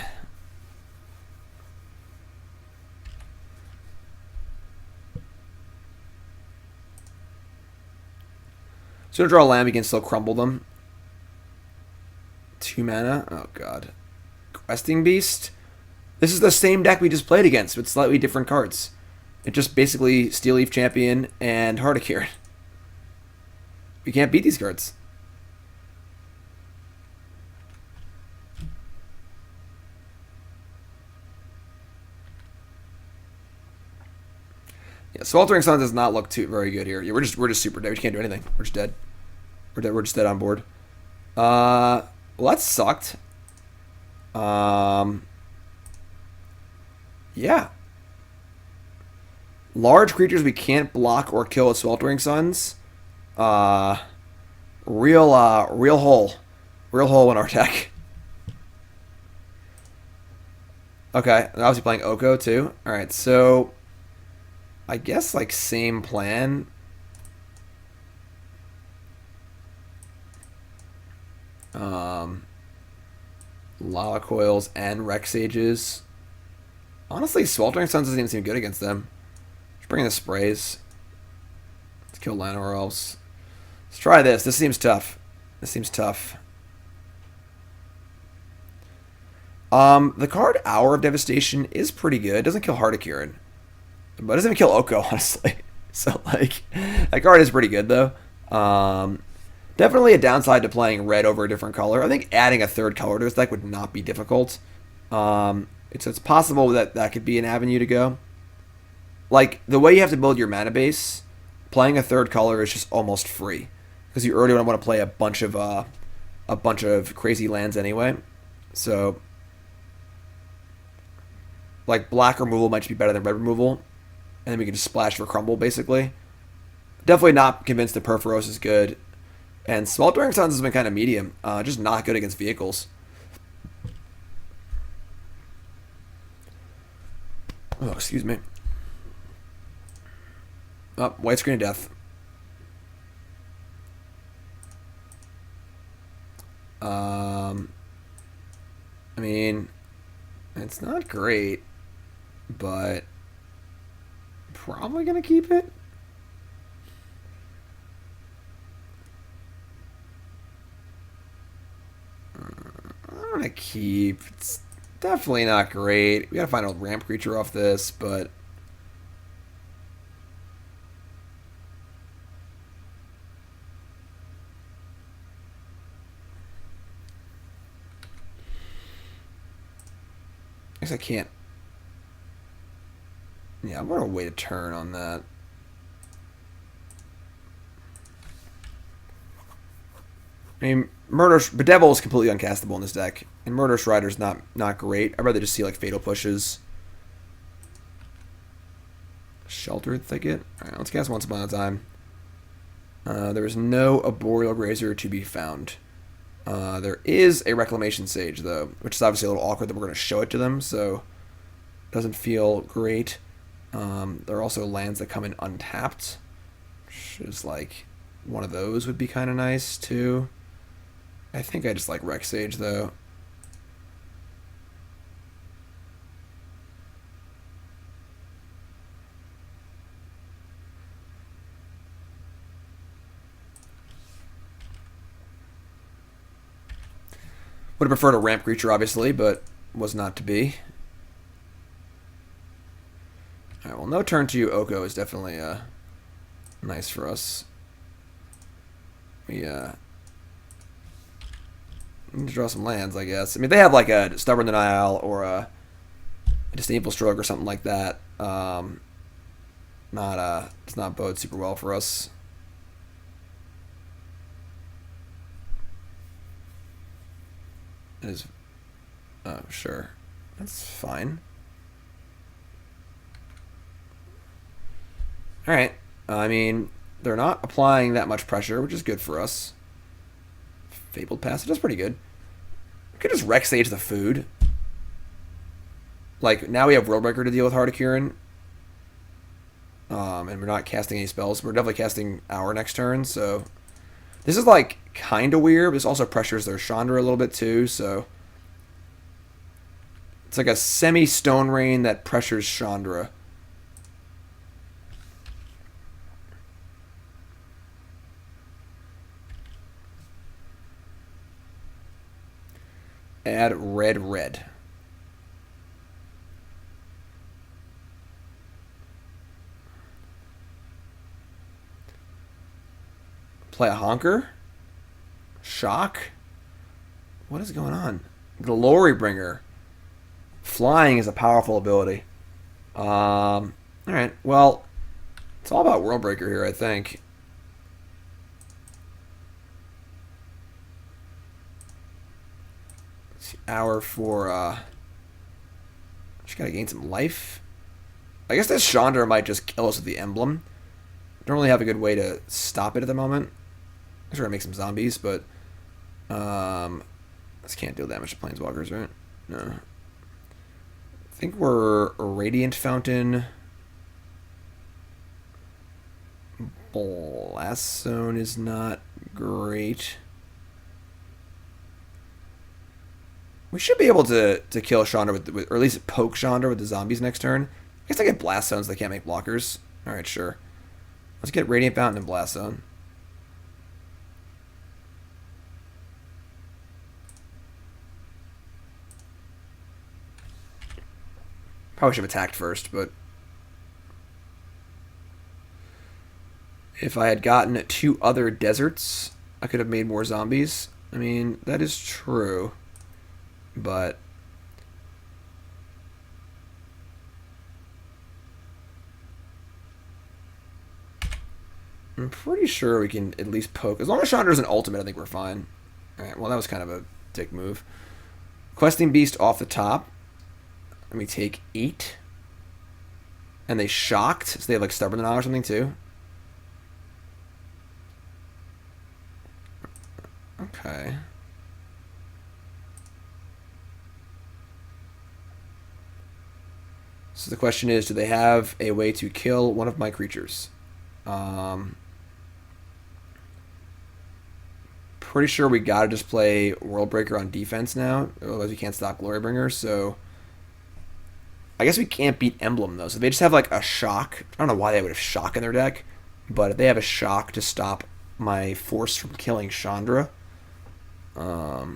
So to draw a land, we can still crumble them. 2 mana. Oh, God. Questing Beast. This is the same deck we just played against with slightly different cards. It's just basically Steel Leaf Champion and Heart of Kirin. We can't beat these cards. Yeah, Sweltering Suns does not look too very good here. Yeah, we're just super dead. We can't do anything. We're just dead. We're dead. We're just dead on board. Well, that sucked. Yeah. Large creatures we can't block or kill with Sweltering Suns. Real hole. Real hole in our deck. Okay, they're obviously playing Oko too. Alright, so I guess like same plan. Lava Coils and Rex Sages. Honestly, Sweltering Suns doesn't even seem good against them. Just bring in the sprays. Let's kill Llanowar Elves. Let's try this. This seems tough. This seems tough. The card Hour of Devastation is pretty good. It doesn't kill Heart of Kirin. But it doesn't even kill Oko, honestly. So, like, that card is pretty good, though. Definitely a downside to playing red over a different color. I think adding a third color to this deck would not be difficult. It's possible that that could be an avenue to go. Like, the way you have to build your mana base, playing a third color is just almost free. Because you already want to play a bunch of crazy lands anyway. So, like, black removal might just be better than red removal. And then we can just splash for Crumble, basically. Definitely not convinced that Purphoros is good. And Sweltering Suns has been kind of medium. Just not good against vehicles. Oh, excuse me. Oh, white screen of death. I mean, it's not great, but probably gonna keep it. I'm gonna keep. It's definitely not great. We gotta find a ramp creature off this, but I guess I can't. Yeah, I'm gonna wait a turn on that. I mean, Bedevil is completely uncastable in this deck, and Murderous Rider's not great. I'd rather just see like Fatal Pushes. Sheltered Thicket. All right, let's cast Once Upon a Time. There is no Arboreal Grazer to be found. There is a Reclamation Sage, though, which is obviously a little awkward that we're going to show it to them, so it doesn't feel great. There are also lands that come in untapped, which is like one of those would be kind of nice too. I think I just like Rec Sage though. Would have preferred a ramp creature, obviously, but was not to be. Alright, well, no turn to you, Oko, is definitely nice for us. We need to draw some lands, I guess. I mean, they have like a Stubborn Denial or a Disdainful Stroke or something like that. Does not bode super well for us. It is, oh, sure. That's fine. Alright. I mean, they're not applying that much pressure, which is good for us. Fabled Passage, that's pretty good. We could just Rec Sage the food. Like, now we have Worldbreaker to deal with Heart of Kirin. And we're not casting any spells. We're definitely casting our next turn, so... This is, like, kind of weird, but this also pressures their Chandra a little bit, too, so... It's like a semi-Stone Rain that pressures Chandra. Add red. Play a Honker? Shock? What is going on? Glorybringer. Flying is a powerful ability. Alright, well, it's all about Worldbreaker here, I think. Let's see, hour for, just gotta gain some life. I guess this Chandra might just kill us with the emblem. Don't really have a good way to stop it at the moment. I'm sure I make some zombies, but this can't deal damage to planeswalkers, right? No. I think we're a Radiant Fountain. Blast Zone is not great. We should be able to kill Chandra with, or at least poke Chandra with the zombies next turn. I guess I get Blast Zones, they can't make blockers. Alright, sure. Let's get Radiant Fountain and Blast Zone. Probably should have attacked first, but... If I had gotten 2 other deserts, I could have made more zombies. I mean, that is true. But... I'm pretty sure we can at least poke. As long as Chandra's an ultimate, I think we're fine. Alright, well, that was kind of a dick move. Questing Beast off the top. Let me take 8. And they shocked, so they have like Stubborn Denial or something too. Okay. So the question is, do they have a way to kill one of my creatures? Pretty sure we gotta just play Worldbreaker on defense now, otherwise we can't stop Glorybringer, so... I guess we can't beat Emblem, though. So they just have, like, a shock. I don't know why they would have shock in their deck. But if they have a shock to stop my force from killing Chandra, that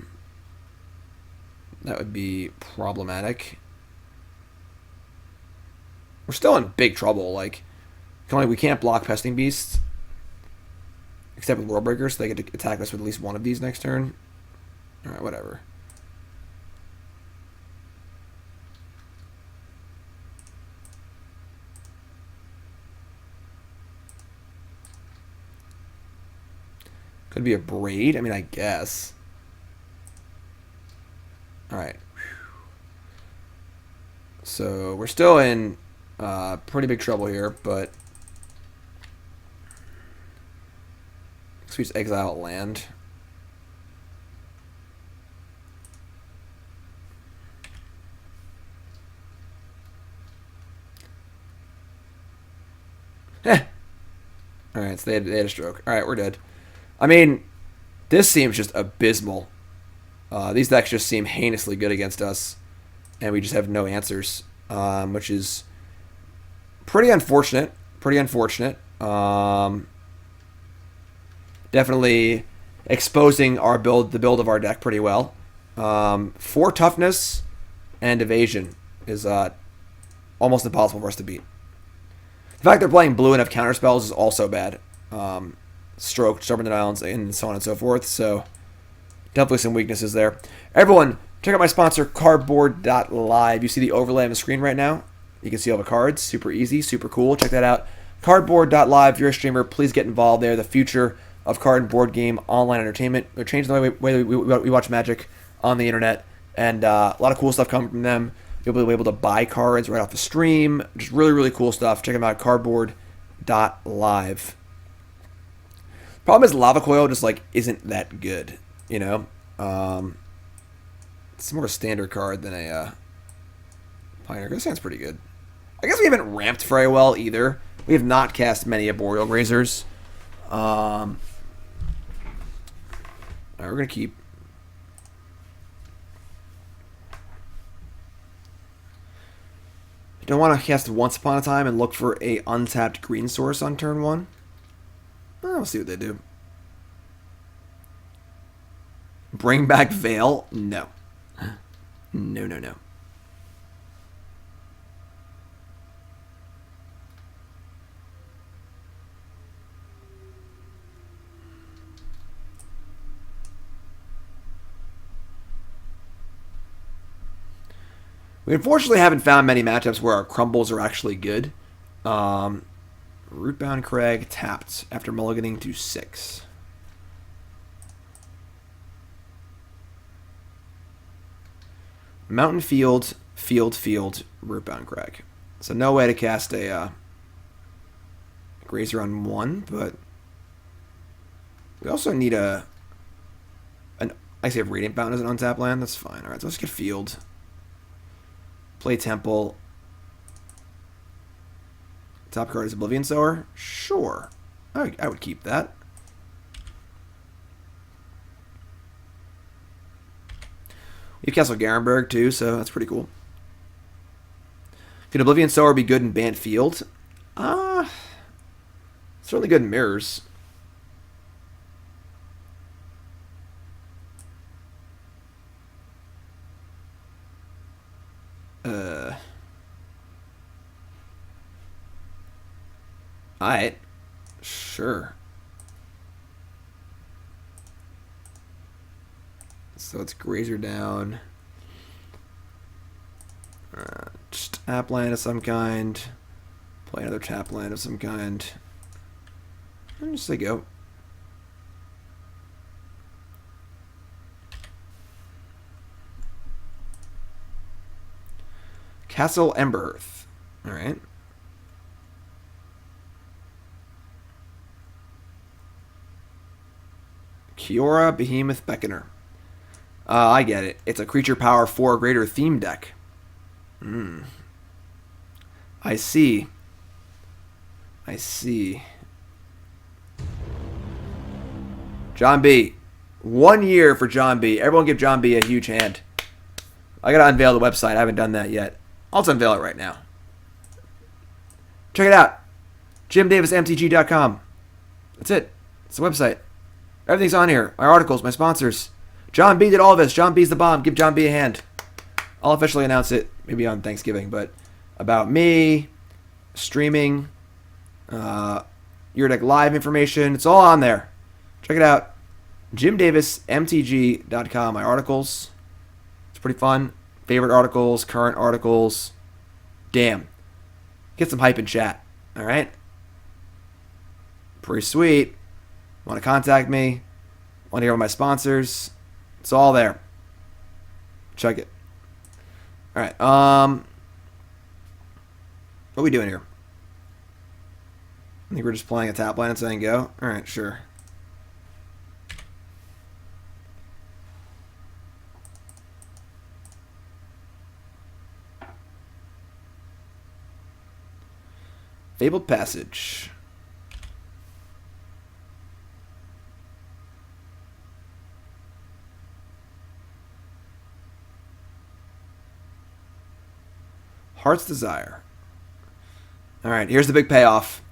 would be problematic. We're still in big trouble. Like, we can't block Pesting Beasts. Except with Worldbreaker, so they get to attack us with at least one of these next turn. Alright, whatever. Could be a Braid. I mean, I guess. Alright. So, we're still in pretty big trouble here, but... So we just exile a land. Alright, Alright, so they had a stroke. Alright, we're dead. I mean, this seems just abysmal. These decks just seem heinously good against us, and we just have no answers, which is pretty unfortunate. Pretty unfortunate. Definitely exposing our the build of our deck pretty well. 4 toughness and evasion is almost impossible for us to beat. The fact they're playing blue and have counter spells is also bad. Stroke, Stubborn Islands, and so on and so forth. So definitely some weaknesses there. Everyone, check out my sponsor, Cardboard.live. You see the overlay on the screen right now? You can see all the cards. Super easy, super cool. Check that out. Cardboard.live. If you're a streamer, please get involved there. The future of card and board game online entertainment. They're changing the way we watch Magic on the internet. And a lot of cool stuff coming from them. You'll be able to buy cards right off the stream. Just really, really cool stuff. Check them out, Cardboard.live. Problem is, Lava Coil just like isn't that good, you know. It's more a standard card than a Pioneer. This sounds pretty good. I guess we haven't ramped very well either. We have not cast many Arboreal Grazers. Alright, we're gonna keep. You don't want to cast Once Upon a Time and look for a untapped green source on turn 1. We'll see what they do. Bring back Veil? No. No, no, no. We unfortunately haven't found many matchups where our crumbles are actually good. Rootbound Crag tapped after mulliganing to 6. Mountain Field, Rootbound Crag. So no way to cast a Grazer on 1, but we also need I say Radiant Fountain as an untapped land. That's fine. All right, so let's get Field. Play Temple. Top card is Oblivion Sower? Sure. I would keep that. We have Castle Garenbrig too, so that's pretty cool. Could Oblivion Sower be good in Bant Field? Certainly good in Mirrors. Alright. Sure. So it's Grazer down. Just tap land of some kind. Play another tap land of some kind. And just say go. Castle Emberearth. Alright. Kiora Behemoth Beckoner. I get it. It's a creature power 4 or greater theme deck. I see. I see. John B. 1 year for John B. Everyone give John B a huge hand. I gotta unveil the website. I haven't done that yet. I'll just unveil it right now. Check it out. JimDavisMTG.com. That's it. It's the website. Everything's on here. My articles, my sponsors. John B did all this. John B's the bomb. Give John B a hand. I'll officially announce it maybe on Thanksgiving, but about me, streaming, your deck live information, it's all on there. Check it out. JimDavisMTG.com. My articles. It's pretty fun. Favorite articles, current articles. Damn. Get some hype in chat. All right? Pretty sweet. Want to contact me? Want to hear about my sponsors? It's all there. Check it. All right. What are we doing here? I think we're just playing a tap line and saying go. All right, sure. Fabled Passage. Heart's Desire. Alright, here's the big payoff.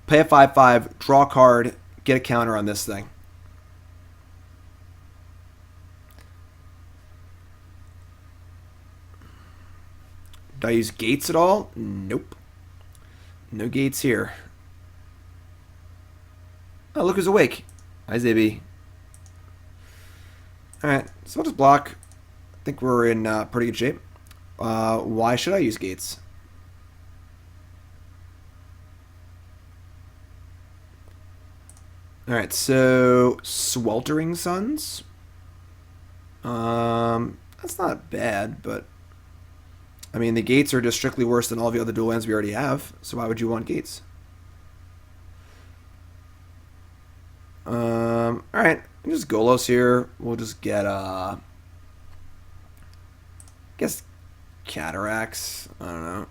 Pay a 5/5, draw a card, get a counter on this thing. Do I use gates at all? Nope. No gates here. Oh, look who's awake. Hi, Zibby. Alright, so I'll just block. I think we're in pretty good shape. Why should I use gates? Alright, so Sweltering Suns. That's not bad, but I mean the gates are just strictly worse than all the other dual lands we already have, so why would you want gates? Alright, just Golos here. We'll just get I guess Cataracts. I don't know.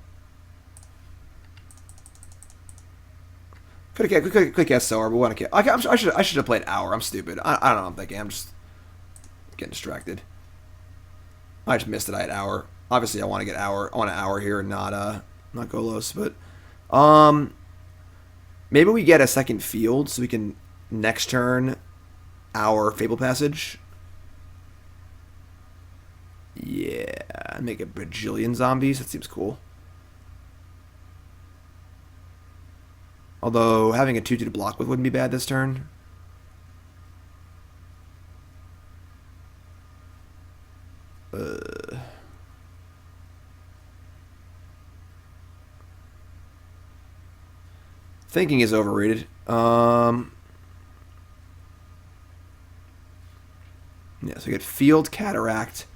Could guess Sower, but what I should have played Hour. I'm stupid. I don't know what I'm thinking. I'm just getting distracted. I just missed it. I had Hour. Obviously, I want to get Hour. I want an Hour here, and not Golos. But maybe we get a second field so we can next turn our Fabled Passage. Yeah, make a bajillion zombies. That seems cool. Although having a 2/2 to block with wouldn't be bad this turn. Thinking is overrated. Yeah, so we get Field Cataract.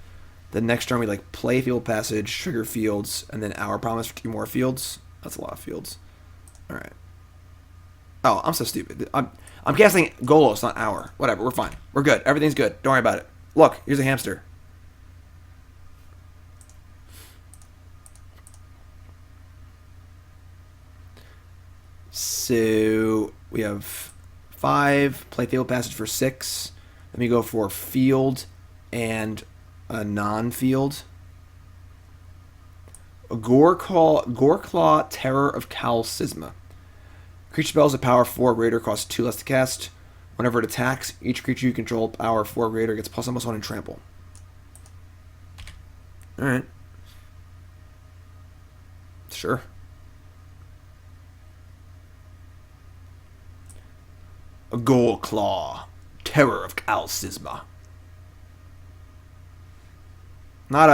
The next turn we like play Field Passage, trigger fields, and then Hour Promise for 2 more fields. That's a lot of fields. All right. Oh, I'm so stupid. I'm casting Golos, not Hour. Whatever, we're fine. We're good. Everything's good. Don't worry about it. Look, here's a hamster. So we have 5, play Fabled Passage for 6. Then we go for Field and a non-field. A Goreclaw, Terror of Calcisma. Creature spells at power 4 greater costs 2 less to cast. Whenever it attacks, each creature you control power 4 greater gets +1/+1 in trample. Alright. Sure. A Goreclaw, Terror of Calcisma. Not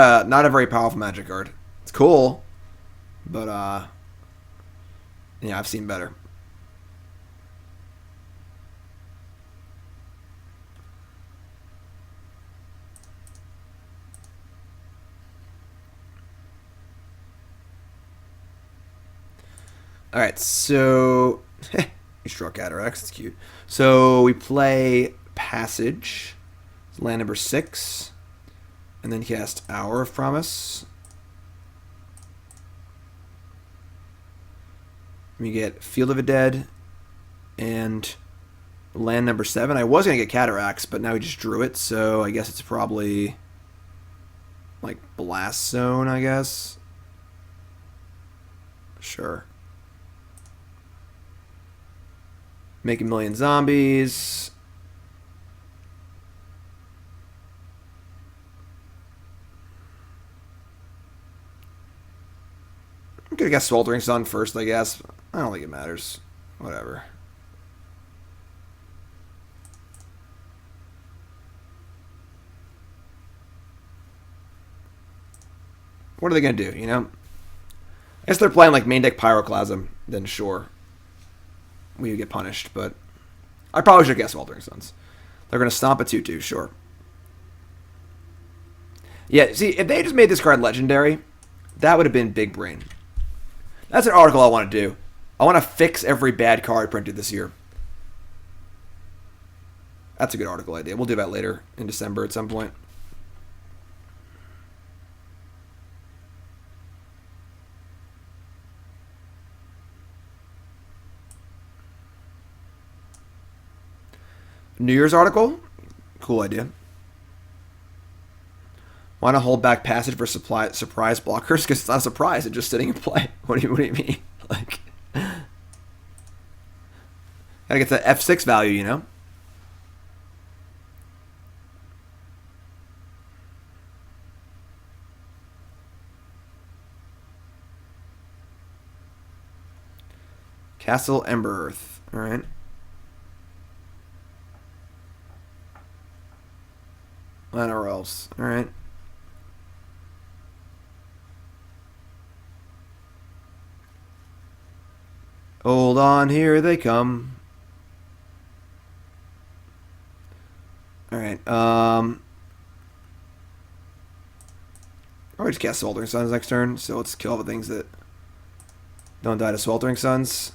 a very powerful magic card. It's cool, but yeah, I've seen better. All right, so you draw Cataracts. It's cute. So we play Passage, land number 6, and then cast Hour of Promise. We get Field of the Dead and land number 7. I was going to get Cataracts, but now we just drew it, so I guess it's probably like Blast Zone, I guess. Sure. Make a million zombies. I'm gonna guess Sweltering Sun first, I guess. I don't think it matters. Whatever. What are they gonna do, you know? I guess they're playing like main deck Pyroclasm, then sure. We would get punished, but I probably should guess Sweltering Suns. They're gonna stomp a 2/2, sure. Yeah, see, if they just made this card legendary, that would have been big brain. That's an article I want to do. I want to fix every bad card printed this year. That's a good article idea. We'll do that later in December at some point. New Year's article? Cool idea. Want to hold back passage for surprise blockers? Because it's not a surprise. It's just sitting in play. What do you mean? Like, gotta get the F6 value, you know? Castle Emberearth. Alright. Or else. Alright. Hold on, here they come. Alright, I'll just cast Sweltering Suns next turn, so let's kill all the things that don't die to Sweltering Suns.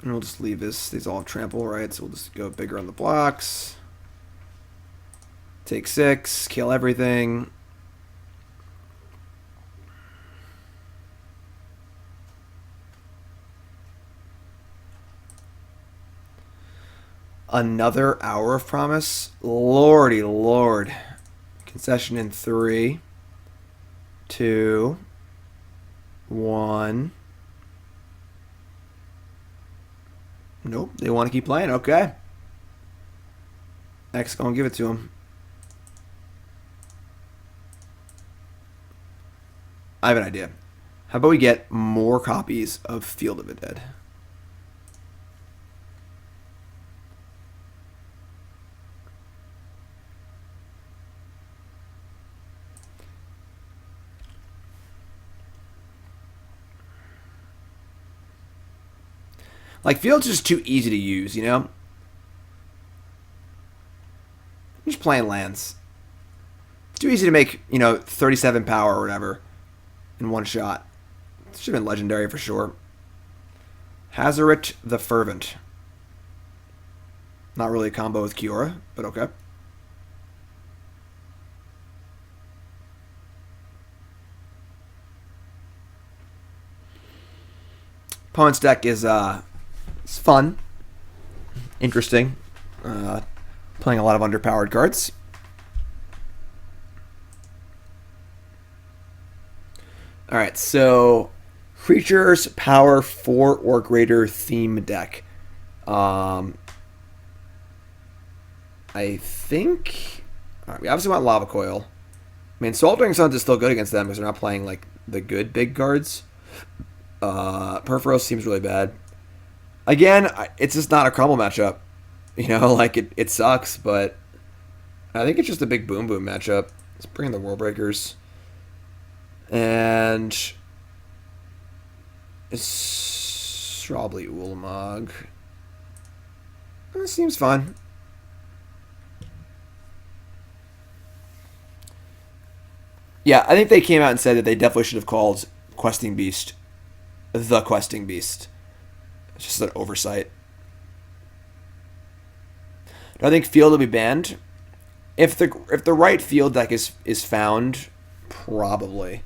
And we'll just leave these all have trample, right? So we'll just go bigger on the blocks. Take 6, kill everything. Another Hour of Promise? Lordy lord. Concession in 3, 2, 1. Nope, they want to keep playing. Okay. X, gonna give it to him. I have an idea. How about we get more copies of Field of the Dead? Like, Field's just too easy to use, you know? I'm just playing lands. It's too easy to make, 37 power or whatever in one shot. It should have been legendary for sure. Hazoret the Fervent. Not really a combo with Kiora, but okay. Opponent's deck is, it's fun, interesting, playing a lot of underpowered cards. Alright, so creatures power 4 or greater theme deck. I think... Alright, we obviously want Lava Coil. I mean, Sweltering Suns is still good against them because they're not playing, like, the good big cards. Purphoros seems really bad. Again, it's just not a Crumble matchup. Like, it sucks, but I think it's just a big boom matchup. Let's bring in the World Breakers. And it's probably Ulamog. It seems fun. Yeah, I think they came out and said that they definitely should have called Questing Beast the Questing Beast. It's just an oversight. Do I think Field will be banned? If the right Field deck is found, probably.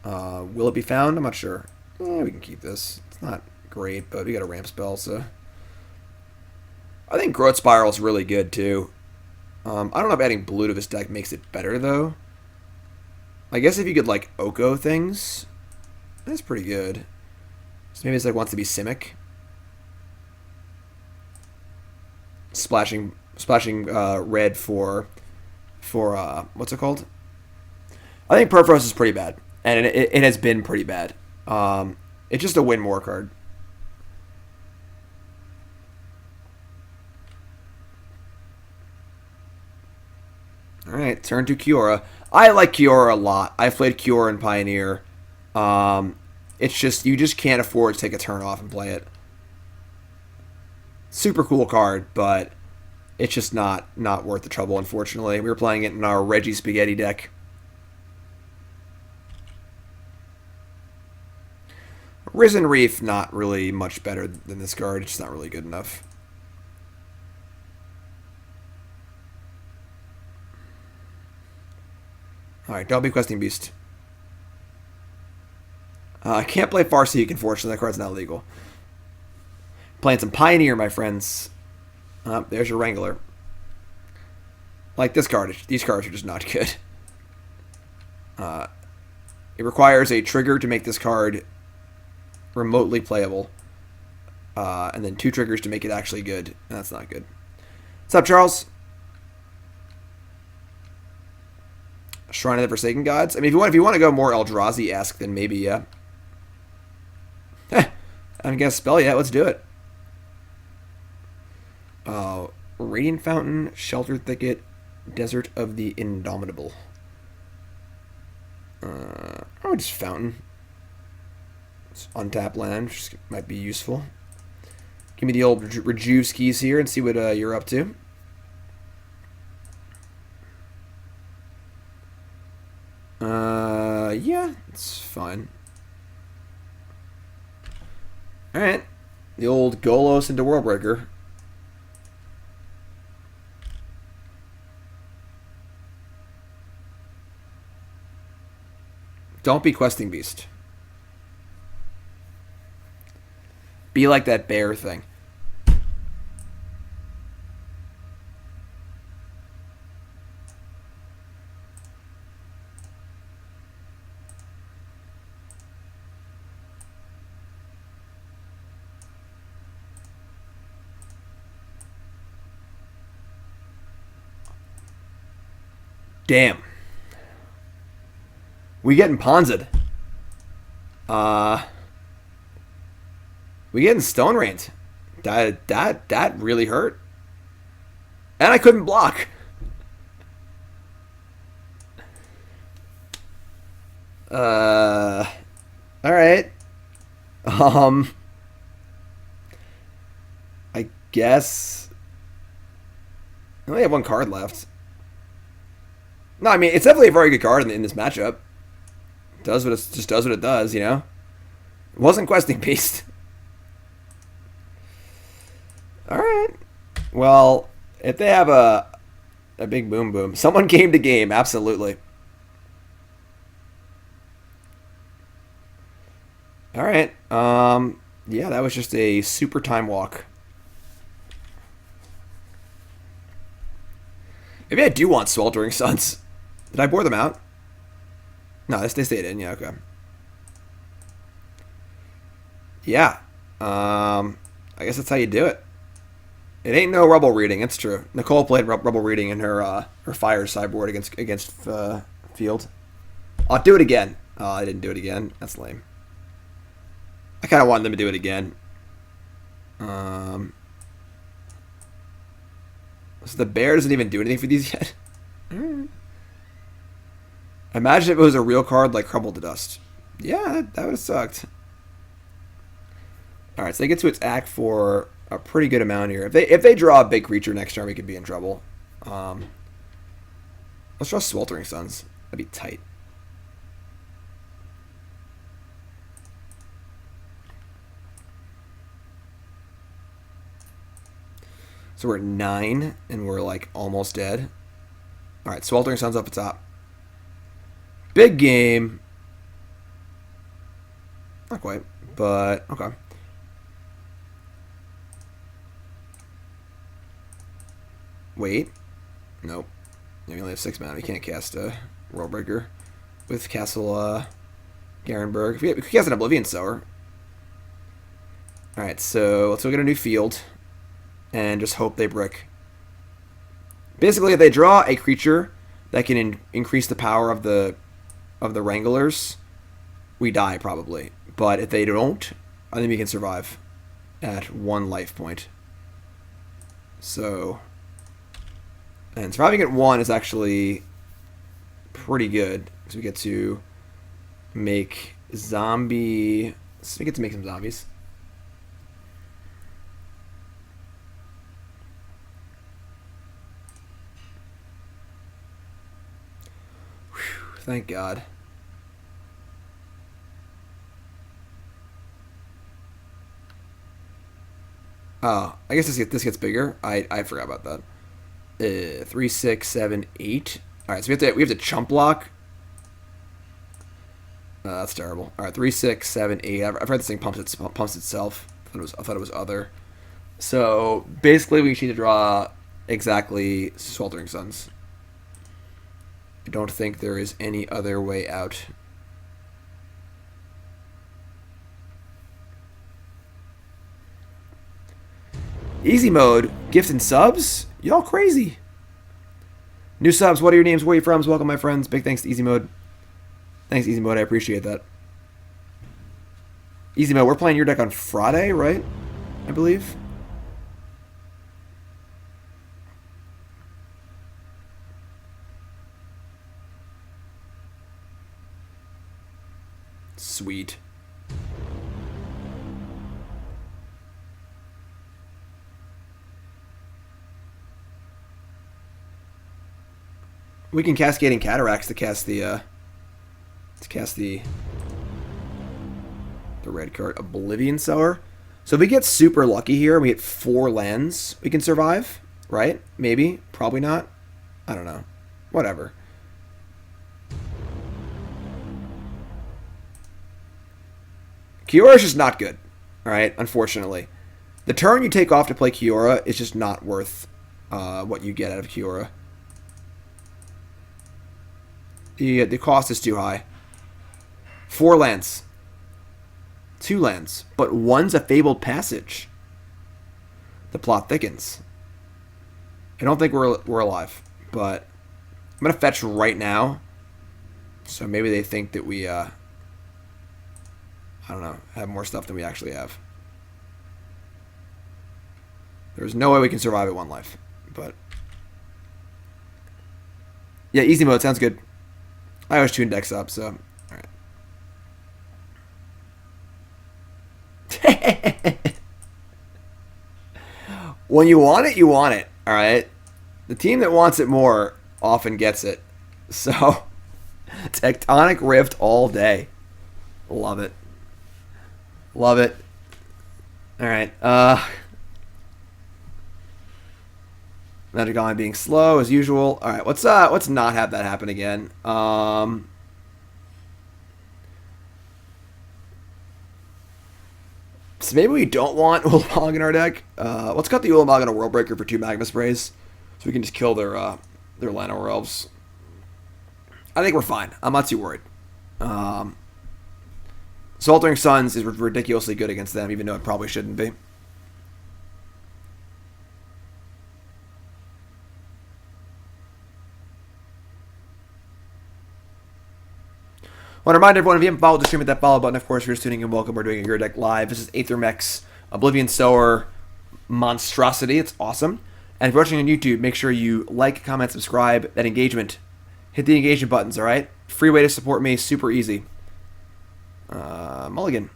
Will it be found? I'm not sure. We can keep this. It's not great, but we got a ramp spell, so. I think Growth Spiral is really good, too. I don't know if adding blue to this deck makes it better, though. I guess if you could, like, Oko things, that's pretty good. So maybe this deck wants to be Simic. Splashing red for what's it called? I think Purphoros is pretty bad, and it has been pretty bad. It's just a win more card. All right, turn to Kiora. I like Kiora a lot. I've played Kiora in Pioneer. It's just you just can't afford to take a turn off and play it. Super cool card, but it's just not worth the trouble, unfortunately. We were playing it in our Reggie Spaghetti deck. Risen Reef, not really much better than this card. It's just not really good enough. Alright, Double Questing Beast. I can't play Farseek, unfortunately. That card's not legal. Playing some Pioneer, my friends. There's your Wrangler. Like this card, these cards are just not good. It requires a trigger to make this card remotely playable. And then 2 triggers to make it actually good. And that's not good. What's up, Charles? Shrine of the Forsaken Gods? I mean, if you want to go more Eldrazi-esque, then maybe, yeah. I haven't got a spell yet. Let's do it. Radiant Fountain, Sheltered Thicket, Desert of the Indomitable. Oh, just Fountain. It's untap land, which might be useful. Give me the old Rejuve skis here and see what you're up to. Yeah, it's fine. Alright. The old Golos into Worldbreaker. Don't be Questing Beast. Be like that bear thing. Damn. We getting Ponza'd. We getting Stone Rained. That really hurt. And I couldn't block. Alright. I guess I only have 1 card left. No, I mean, it's definitely a very good card in this matchup. Does what it does what it does, you know? It wasn't Questing Beast. Alright. Well, if they have a big boom, someone came to game, absolutely. Alright. Yeah, that was just a super time walk. Maybe I do want Sweltering Suns. Did I bore them out? No, they stayed in. Yeah, okay. Yeah. I guess that's how you do it. It ain't no Rubble reading. It's true. Nicole played Rubble reading in her Fire sideboard against Field. I'll do it again. Oh, I didn't do it again. That's lame. I kind of wanted them to do it again. So the bear doesn't even do anything for these yet. Imagine if it was a real card like Crumble to Dust. Yeah, that would have sucked. Alright, so they get to attack for a pretty good amount here. If they draw a big creature next turn, we could be in trouble. Let's draw Sweltering Suns. That'd be tight. So we're at 9, and we're like almost dead. Alright, Sweltering Suns up the top. Big game. Not quite, but okay. Wait. Nope. We only have 6 mana. We can't cast a Worldbreaker with Castle Garenbrig. We could cast an Oblivion Sower. Alright, so let's go get a new field and just hope they brick. Basically, if they draw a creature that can increase the power of the Wranglers, we die probably. But if they don't, I think we can survive at 1 life point. So, and surviving at 1 is actually pretty good because we get to make zombie. So we get to make some zombies. Whew, thank God. Oh, I guess this gets bigger. I forgot about that. 3, 6, 7, 8. All right, so we have to chump block. That's terrible. All right, 3, 6, 7, 8. I've heard this thing pumps itself. I thought it was other. So basically, we need to draw exactly Sweltering Suns. I don't think there is any other way out. Easy mode, gift and subs? Y'all crazy. New subs, what are your names? Where are you from? Welcome, my friends. Big thanks to Easy Mode. Thanks, Easy Mode. I appreciate that. Easy Mode, we're playing your deck on Friday, right? I believe. Sweet. We can Cascading Cataracts to cast the red card, Oblivion Sower. So if we get super lucky here, we get 4 lands, we can survive, right? Maybe, probably not. I don't know. Whatever. Kiora is just not good, alright, unfortunately. The turn you take off to play Kiora is just not worth what you get out of Kiora. The cost is too high. 4 lands. 2 lands. But one's a Fabled Passage. The plot thickens. I don't think we're alive. But I'm going to fetch right now. So maybe they think that we, I don't know, have more stuff than we actually have. There's no way we can survive at 1 life. But yeah, easy mode sounds good. I always tune decks up, so alright. When you want it, you want it. Alright? The team that wants it more often gets it. So Tectonic Rift all day. Love it. Love it. Alright, Magic Online being slow as usual. All right, let's not have that happen again. So maybe we don't want Ulamog in our deck. Let's cut the Ulamog on a World Breaker for 2 Magma Sprays, so we can just kill their Llanowar Elves. I think we're fine. I'm not too worried. Sweltering Suns is ridiculously good against them, even though it probably shouldn't be. I want to remind everyone, if you haven't followed the stream, hit that follow button. Of course, if you're just tuning in, welcome. We're doing a Your Deck Live. This is Aethermech's Oblivion Sower monstrosity. It's awesome. And if you're watching on YouTube, make sure you like, comment, subscribe. That engagement. Hit the engagement buttons, all right? Free way to support me. Super easy. Mulligan.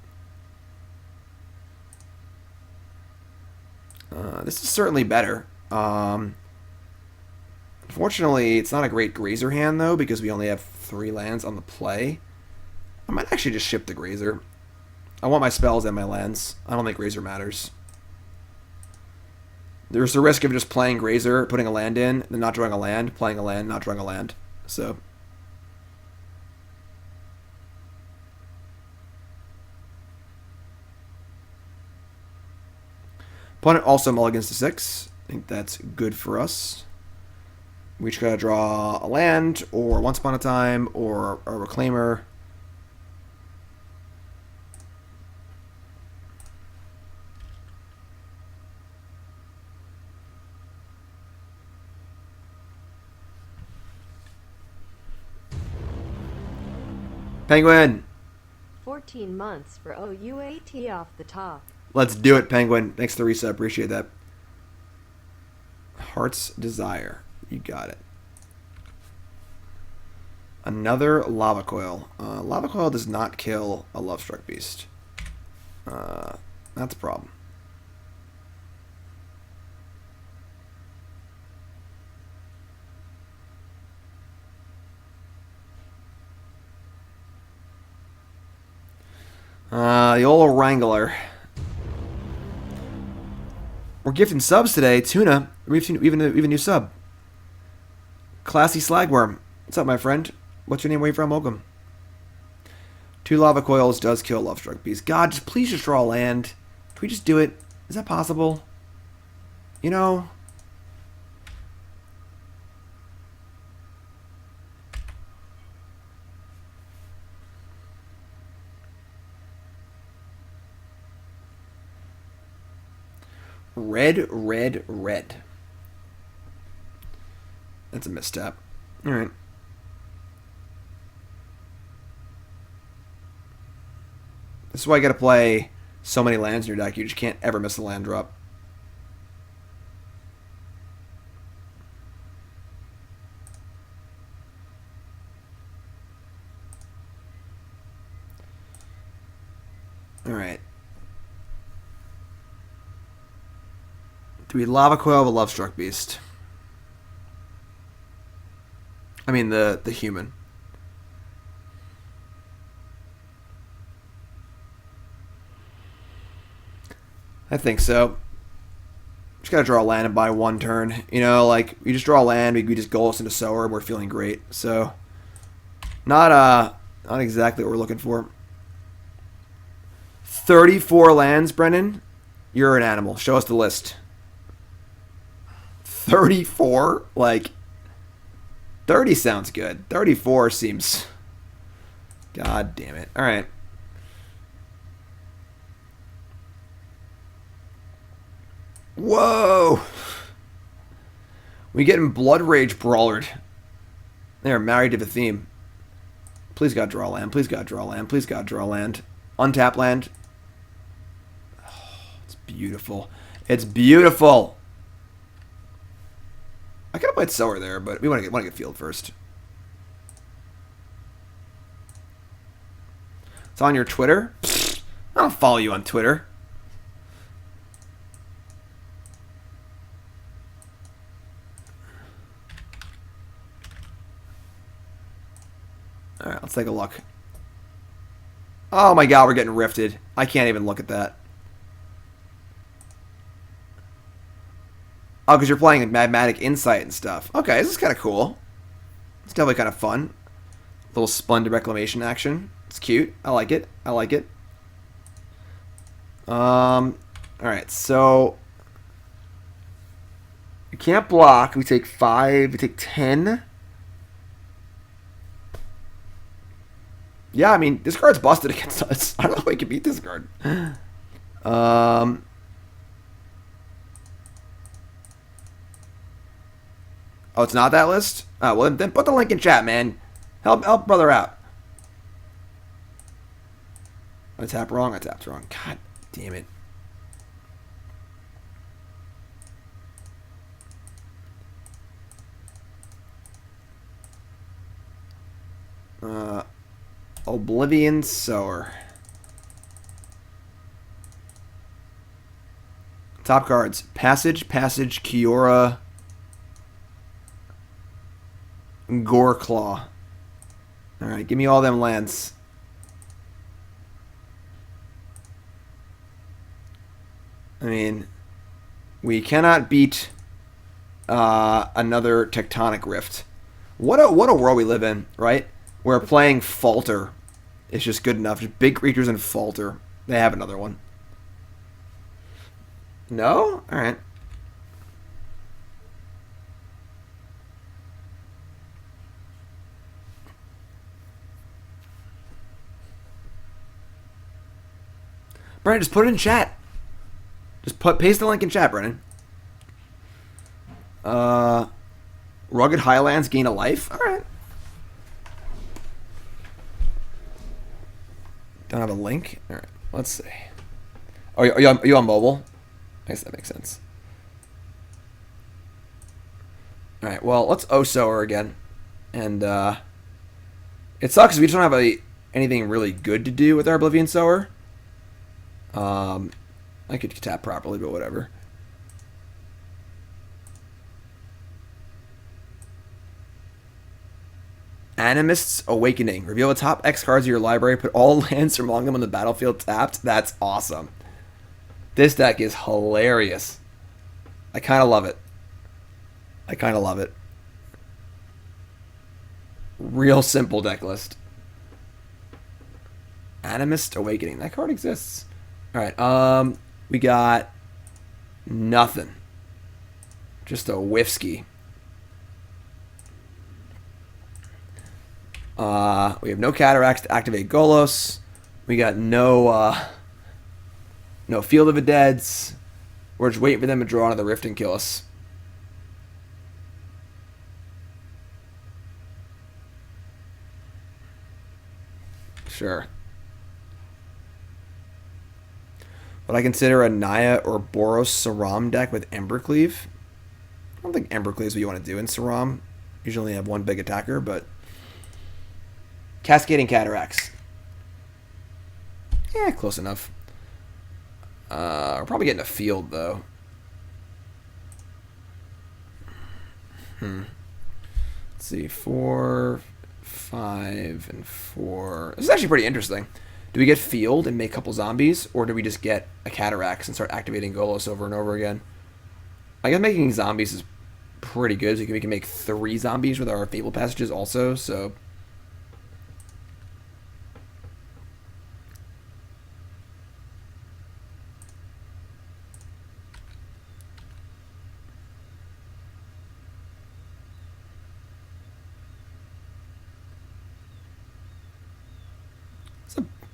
This is certainly better. Unfortunately, it's not a great Grazer hand, though, because we only have 3 lands on the play. I might actually just ship the Grazer. I want my spells and my lands. I don't think Grazer matters. There's the risk of just playing Grazer, putting a land in, then not drawing a land, playing a land, not drawing a land. So opponent also mulligans to 6. I think that's good for us. We just gotta draw a land, or Once Upon a Time, or a Reclaimer. Penguin! 14 months for OUAT off the top. Let's do it, Penguin. Thanks for the reset. Appreciate that. Heart's Desire. You got it. Another Lava Coil. Lava Coil does not kill a Lovestruck Beast. That's a problem. The old Wrangler. We're gifting subs today. Tuna. We have a new sub. Classy Slagworm. What's up, my friend? What's your name? Where you from? Welcome. 2 Lava Coils does kill Lovestruck Beast. God, just please just draw a land. Can we just do it? Is that possible? You know? Red, red, red. That's a misstep. Alright. This is why you gotta play so many lands in your deck. You just can't ever miss a land drop. Alright. Do we Lava Coil of a Lovestruck Beast? I mean the human. I think so. Just gotta draw a land and buy one turn. You know, like we just draw a land, we just Golos into Sower, and we're feeling great. So not exactly what we're looking for. 34 lands, Brennan. You're an animal. Show us the list. 34? Like 30 sounds good. 34 seems... God damn it. Alright. Whoa! We getting Blood Rage Brawlered. They're married to the theme. Please God draw land. Please God draw land. Please God draw land. Untap land. Oh, it's beautiful. It's beautiful! I could have played Sower there, but we want to get field first. It's on your Twitter? I don't follow you on Twitter. Alright, let's take a look. Oh my god, we're getting rifted. I can't even look at that. Oh, because you're playing Magmatic Insight and stuff. Okay, this is kind of cool. It's definitely kind of fun. Little splendid reclamation action. It's cute. I like it. I like it. Alright, so... We can't block. We take 5. We take 10. Yeah, I mean, this card's busted against us. I don't know if we can beat this card. Oh, it's not that list? Oh, well, then put the link in chat, man. Help brother out. I tapped wrong. I tapped wrong. God damn it. Oblivion Sower. Top cards. Passage, Kiora, Goreclaw. Alright, give me all them lands. I mean, we cannot beat another Tectonic Rift. What a world we live in, right? Where playing Falter is just good enough. Just big creatures and Falter. They have another one. No? Alright. Brennan, just put it in chat. Just paste the link in chat, Brennan. Rugged Highlands gain a life? Alright. Don't have a link? Alright, let's see. Oh, are you on mobile? I guess that makes sense. Alright, well, let's O-Sower again. And, it sucks because we just don't have anything really good to do with our Oblivion Sower. I could tap properly, but whatever. Animist's Awakening. Reveal the top X cards of your library. Put all lands from among them on the battlefield tapped. That's awesome. This deck is hilarious. I kind of love it. I kind of love it. Real simple deck list. Animist Awakening. That card exists. Alright, we got nothing. Just a whiffsky. We have no Cataracts to activate Golos. We got no Field of the Deads. We're just waiting for them to draw onto the Rift and kill us. Sure. Would I consider a Naya or Boros Saram deck with Embercleave? I don't think Embercleave is what you want to do in Saram. Usually only have one big attacker, but... Cascading Cataracts. Yeah, close enough. We're probably getting a field, though. Let's see. 4, 5, and 4. This is actually pretty interesting. Do we get field and make a couple zombies, or do we just get a Cataracts and start activating Golos over and over again? I guess making zombies is pretty good. So we can make 3 zombies with our Fabled Passages also, so...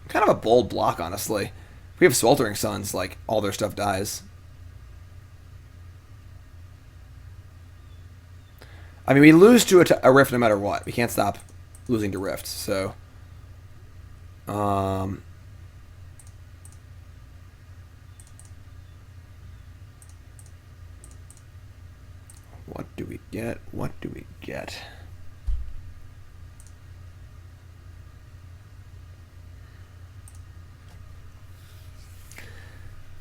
Kind of a bold block, honestly. If we have Sweltering Suns, like, all their stuff dies. I mean, we lose to a Rift no matter what. We can't stop losing to Rift, so... What do we get? What do we get?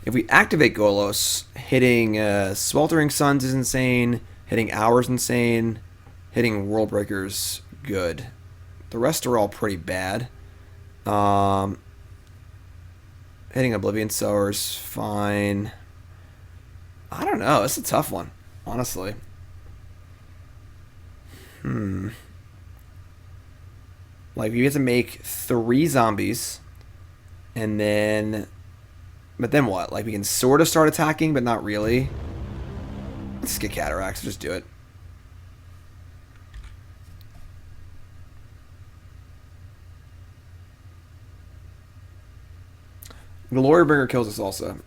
If we activate Golos, hitting Sweltering Suns is insane, hitting Hours insane, hitting Worldbreaker's good. The rest are all pretty bad. Hitting Oblivion Sower's fine. I don't know. It's a tough one, honestly. Like, we have to make 3 zombies, and then... But then what? Like, we can sort of start attacking, but not really. Let's get Cataracts. Just do it. Glorybringer kills us also.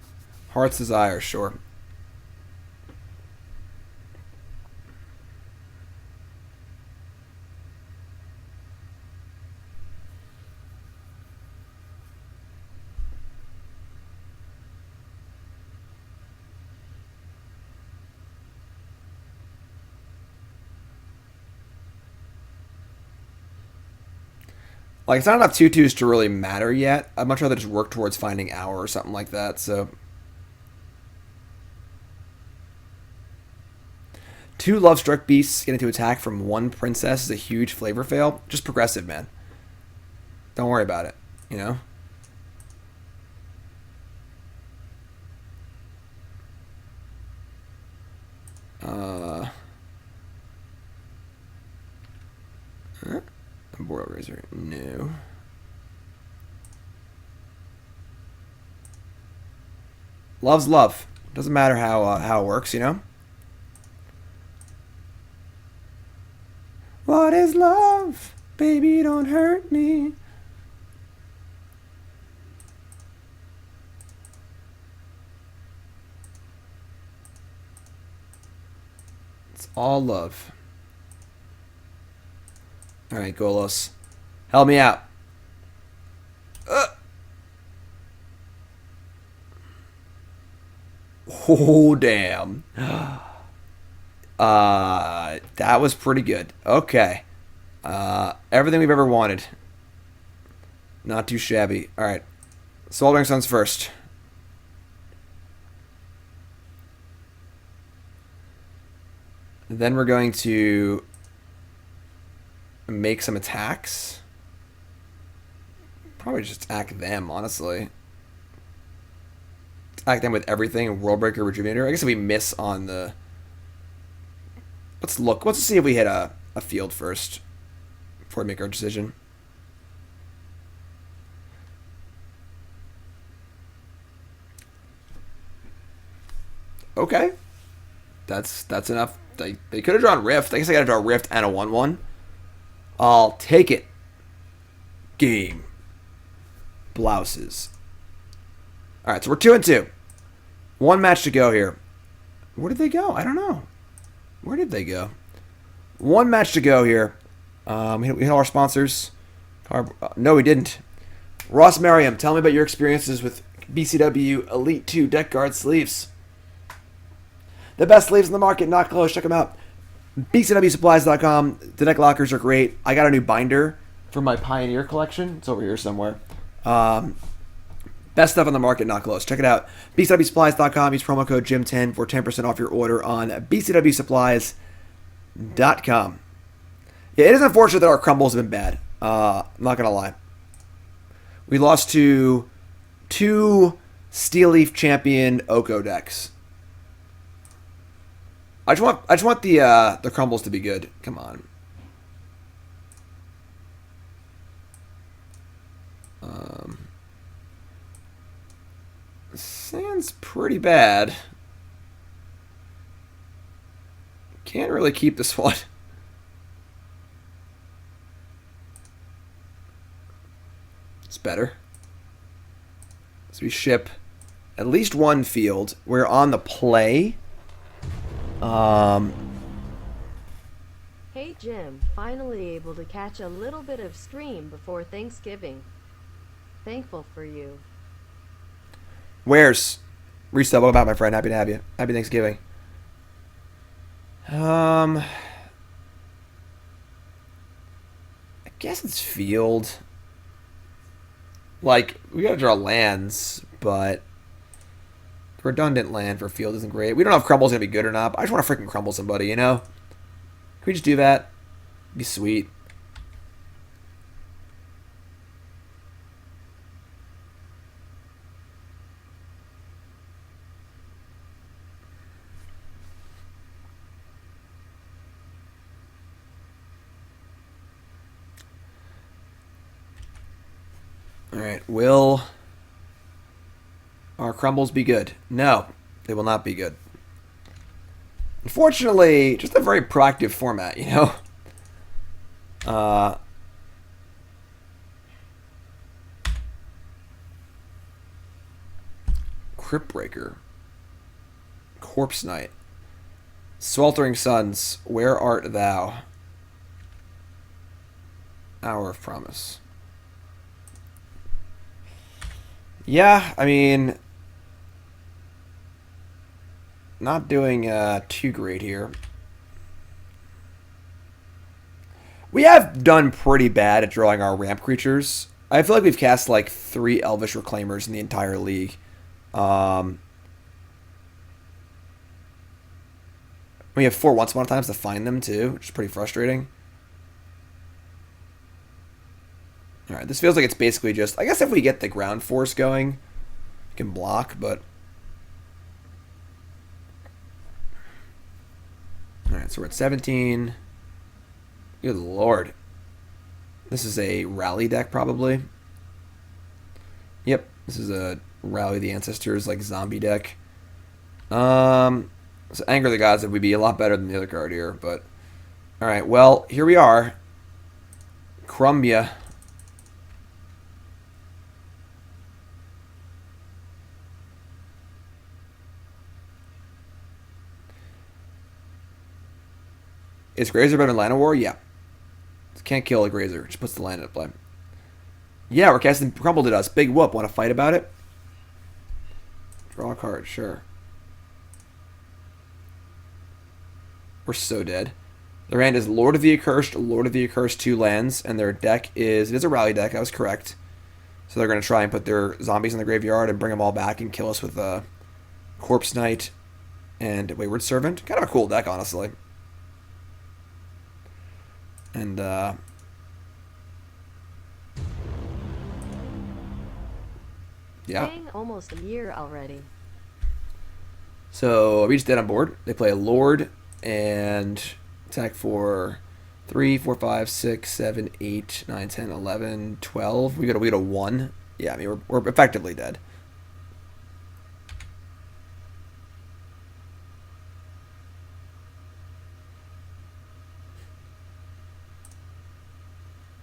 Heart's Desire, sure. Like, it's not enough 2/2s to really matter yet. I'd much rather just work towards finding Hour or something like that, so... 2 Lovestruck Beasts getting to attack from 1 Princess is a huge flavor fail. Just progressive, man. Don't worry about it, you know? Arboreal Grazer, no. Love's love. Doesn't matter how it works, you know? What is love? Baby, don't hurt me. It's all love. Alright, Golos. Help me out. Oh, damn. That was pretty good. Okay. Everything we've ever wanted. Not too shabby. Alright. Sweltering Suns first. Then we're going to make some attacks. Probably just attack them, honestly. Attack them with everything. Worldbreaker, Rejuvenator. I guess if we miss on the... Let's look. Let's see if we hit a field first before we make our decision. Okay. That's enough. They could have drawn Rift. I guess I got to draw Rift and a 1/1. I'll take it. Game. Blouses. Alright, so we're 2-2. One match to go here. Where did they go? I don't know. Where did they go? One match to go here. We hit our sponsors. No, we didn't. Ross Merriam, tell me about your experiences with BCW Elite 2 Deck Guard sleeves. The best sleeves in the market, not close. Check them out. BCWSupplies.com. The deck lockers are great. I got a new binder for my Pioneer collection. It's over here somewhere. Best stuff on the market, not close. Check it out. BCWSupplies.com. Use promo code JIM10 for 10% off your order on BCWSupplies.com. Yeah, it is unfortunate that our crumbles have been bad. I'm not going to lie. We lost to 2 Steel Leaf Champion Oko decks. I just want the crumbles to be good. Come on. Sand's pretty bad. Can't really keep this one. It's better. So we ship at least one field. We're on the play. Hey Jim, finally able to catch a little bit of stream before Thanksgiving. Thankful for you. Where's resub? What about, my friend? Happy to have you. Happy Thanksgiving. I guess it's field. Like, we gotta draw lands, but redundant land for field isn't great. We don't know if Crumble's gonna be good or not, but I just want to freaking crumble somebody, you know? Can we just do that? Be sweet. Alright, will our crumbles be good? No, they will not be good. Unfortunately, just a very proactive format, you know? Cryptbreaker. Corpse Knight. Sweltering Suns, where art thou? Hour of Promise. Yeah, I mean, not doing too great here. We have done pretty bad at drawing our ramp creatures. I feel like we've cast like 3 Elvish Reclaimers in the entire league. We have 4 once upon a times to find them too, which is pretty frustrating. Alright, this feels like it's basically just... I guess if we get the ground force going, we can block, but... Alright, so we're at 17. Good lord. This is a rally deck, probably. Yep, this is a Rally the Ancestors, like, zombie deck. So Anger the Gods would be a lot better than the other card here, but... Alright, well, here we are. Crumbia. Is Grazer better than Land of War? Yeah. Can't kill a Grazer. Just puts the land into play. Yeah, we're casting Crumble to us. Big whoop. Want to fight about it? Draw a card. Sure. We're so dead. Their hand is Lord of the Accursed, 2 lands, and their deck is... It is a rally deck. I was correct. So they're going to try and put their zombies in the graveyard and bring them all back and kill us with Corpse Knight and Wayward Servant. Kind of a cool deck, honestly. And, yeah. Dang, almost a year already. So, we just dead on board. They play a Lord and attack for 3, 4, 5, 6, 7, 8, 9, 10, 11, 12. We got a 1. Yeah, I mean, we're effectively dead.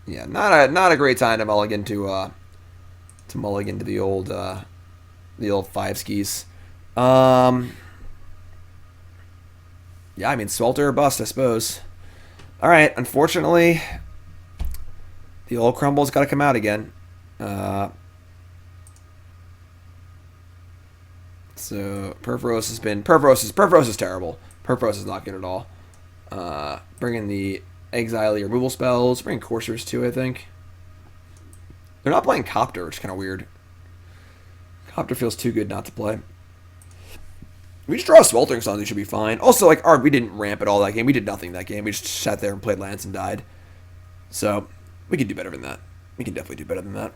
Yeah, not a great time to mulligan to mulligan to the old 5 skis. Um, yeah, I mean, Swelter or bust, I suppose. All right, unfortunately, the old Crumble's got to come out again. So Purphoros has been Purphoros is terrible. Purphoros is not good at all. Bringing the exile removal spells, bringing coursers too. I think they're not playing Copter, which is kind of weird. Copter feels too good not to play. We just draw a Sweltering Suns, we should be fine. Also, like, we didn't ramp at all that game. We did nothing that game. We just sat there and played Lance and died. So, we can do better than that. We can definitely do better than that.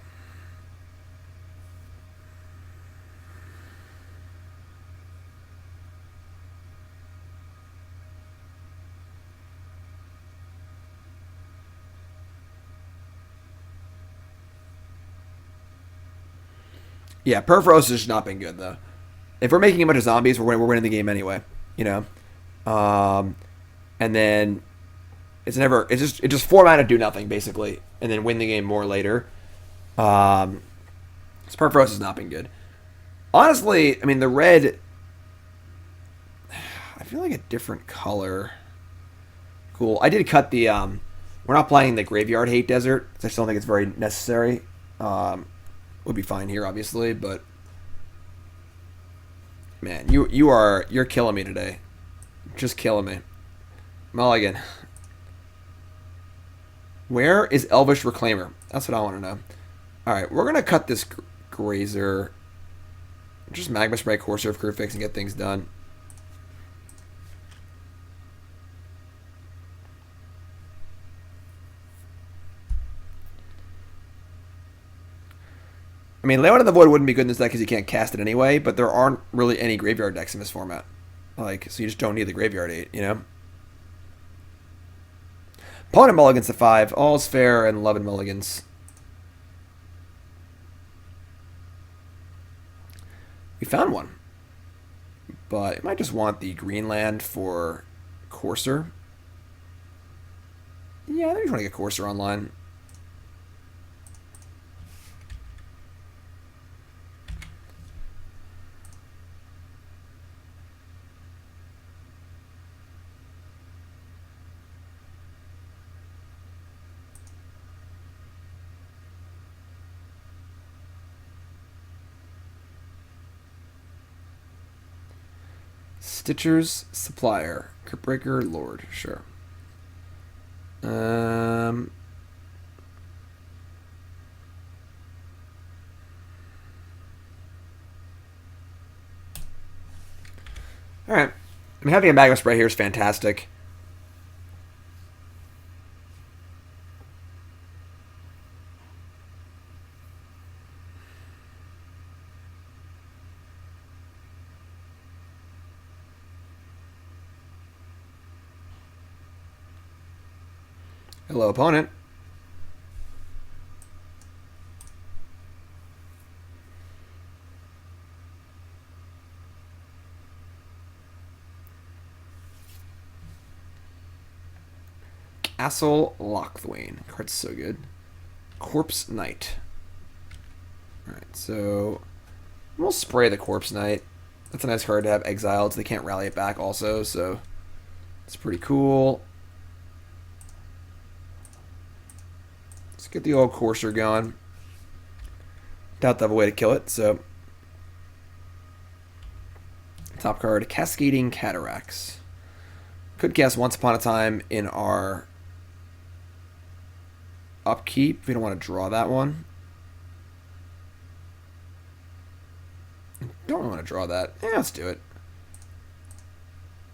Yeah, Purphoros has not been good, though. If we're making a bunch of zombies, we're winning the game anyway, you know? And then it just 4 mana do nothing, basically, and then win the game more later. So Purphoros has not been good. Honestly, I mean, the red, I feel like a different color. Cool. I did cut the, we're not playing the Graveyard Hate Desert, because I still don't think it's very necessary. Would be fine here, obviously, but man, you're killing me today. Just killing me. Mulligan. Where is Elvish Reclaimer? That's what I want to know. Alright, we're going to cut this Grazer. Just Magma Spray, Courser of Crewfix and get things done. I mean, Leon of the Void wouldn't be good in this deck because you can't cast it anyway, but there aren't really any graveyard decks in this format. Like, so you just don't need the Graveyard 8, you know? Opponent mulligans to 5. All's fair and love and mulligans. We found one. But it might just want the Greenland for Courser. Yeah, I think we want to get Courser online. Stitcher's Supplier. Cryptbreaker Lord. Sure. Alright. I mean, having a Magma Spray here is fantastic. Hello, opponent. Castle Lochthwain. Card's so good. Corpse Knight. Alright, so we'll spray the Corpse Knight. That's a nice card to have exiled, so they can't rally it back also, so it's pretty cool. Let's get the old Courser going. Doubt they have a way to kill it, so top card, Cascading Cataracts. Could cast Once Upon a Time in our upkeep. We don't want to draw that one. Don't really want to draw that. Yeah, let's do it.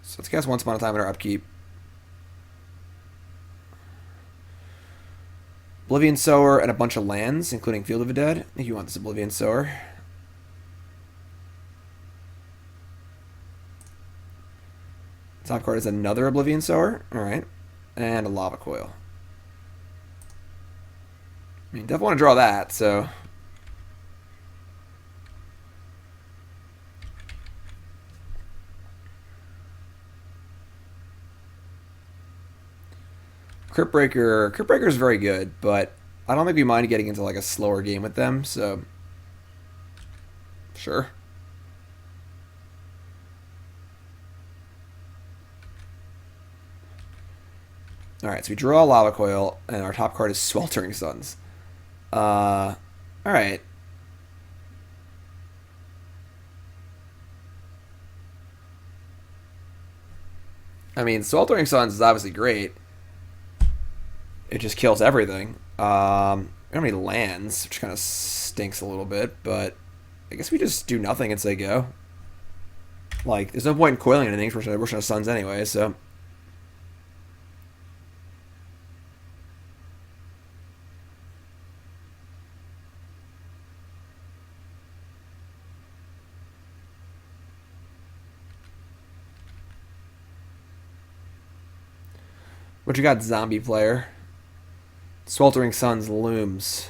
So let's cast Once Upon a Time in our upkeep. Oblivion Sower and a bunch of lands, including Field of the Dead. I think you want this Oblivion Sower. Top card is another Oblivion Sower. Alright. And a Lava Coil. I mean, definitely want to draw that, so. Cryptbreaker is very good, but I don't think we mind getting into like a slower game with them, so sure. Alright, so we draw a Lava Coil, and our top card is Sweltering Suns. Alright. I mean, Sweltering Suns is obviously great. It just kills everything. We don't have any lands, which kind of stinks a little bit, but I guess we just do nothing and say go. Like, there's no point in coiling anything, we're pushing our Suns anyway, so... What you got, zombie player? Sweltering Suns looms.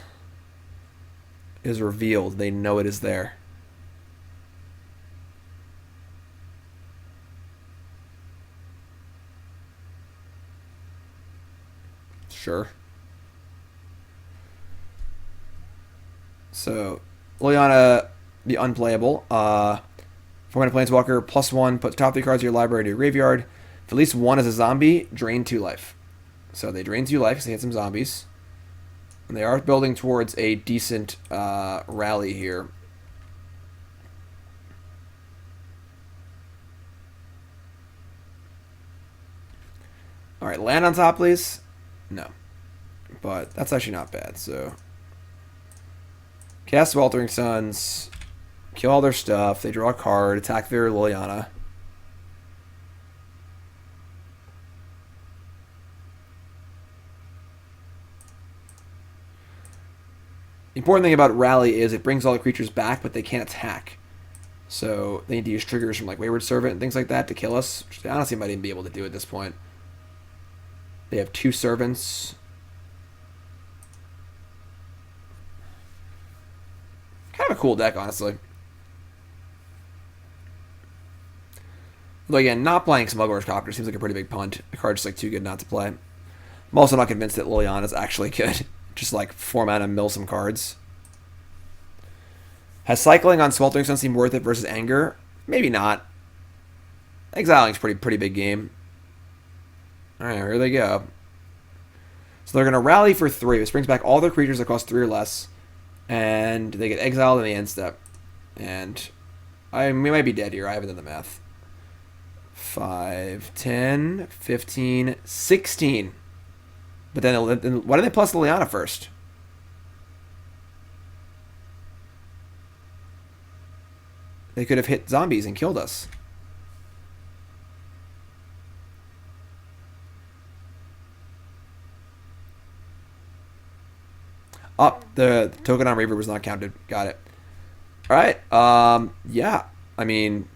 Is revealed. They know it is there. Sure. So, Liliana, the unplayable. If we're going to Planeswalker, +1, put the top 3 cards of your library into your graveyard. If at least one is a zombie, drain 2 life. So they drain 2 life because they hit some zombies. And they are building towards a decent rally here. Alright, land on top, please. No. But that's actually not bad, so... Cast Sweltering Suns. Kill all their stuff. They draw a card. Attack their Liliana. The important thing about Rally is it brings all the creatures back, but they can't attack. So they need to use triggers from like Wayward Servant and things like that to kill us, which they honestly might even be able to do at this point. They have 2 servants. Kind of a cool deck, honestly. Though again, not playing Smuggler's Copter seems like a pretty big punt. The card's just like too good not to play. I'm also not convinced that Liliana is actually good. Just like 4 mana and mill some cards. Has cycling on Sweltering Suns seemed worth it versus Anger? Maybe not. Exiling's pretty big game. Alright, here they go. So they're going to rally for 3. This brings back all their creatures that cost 3 or less. And they get exiled in the end step. And we might be dead here. I haven't done the math. 5, 10, 15, 16. But then, why did they plus Liliana first? They could have hit zombies and killed us. Oh, the token on Reaver was not counted. Got it. Alright. Yeah. I mean,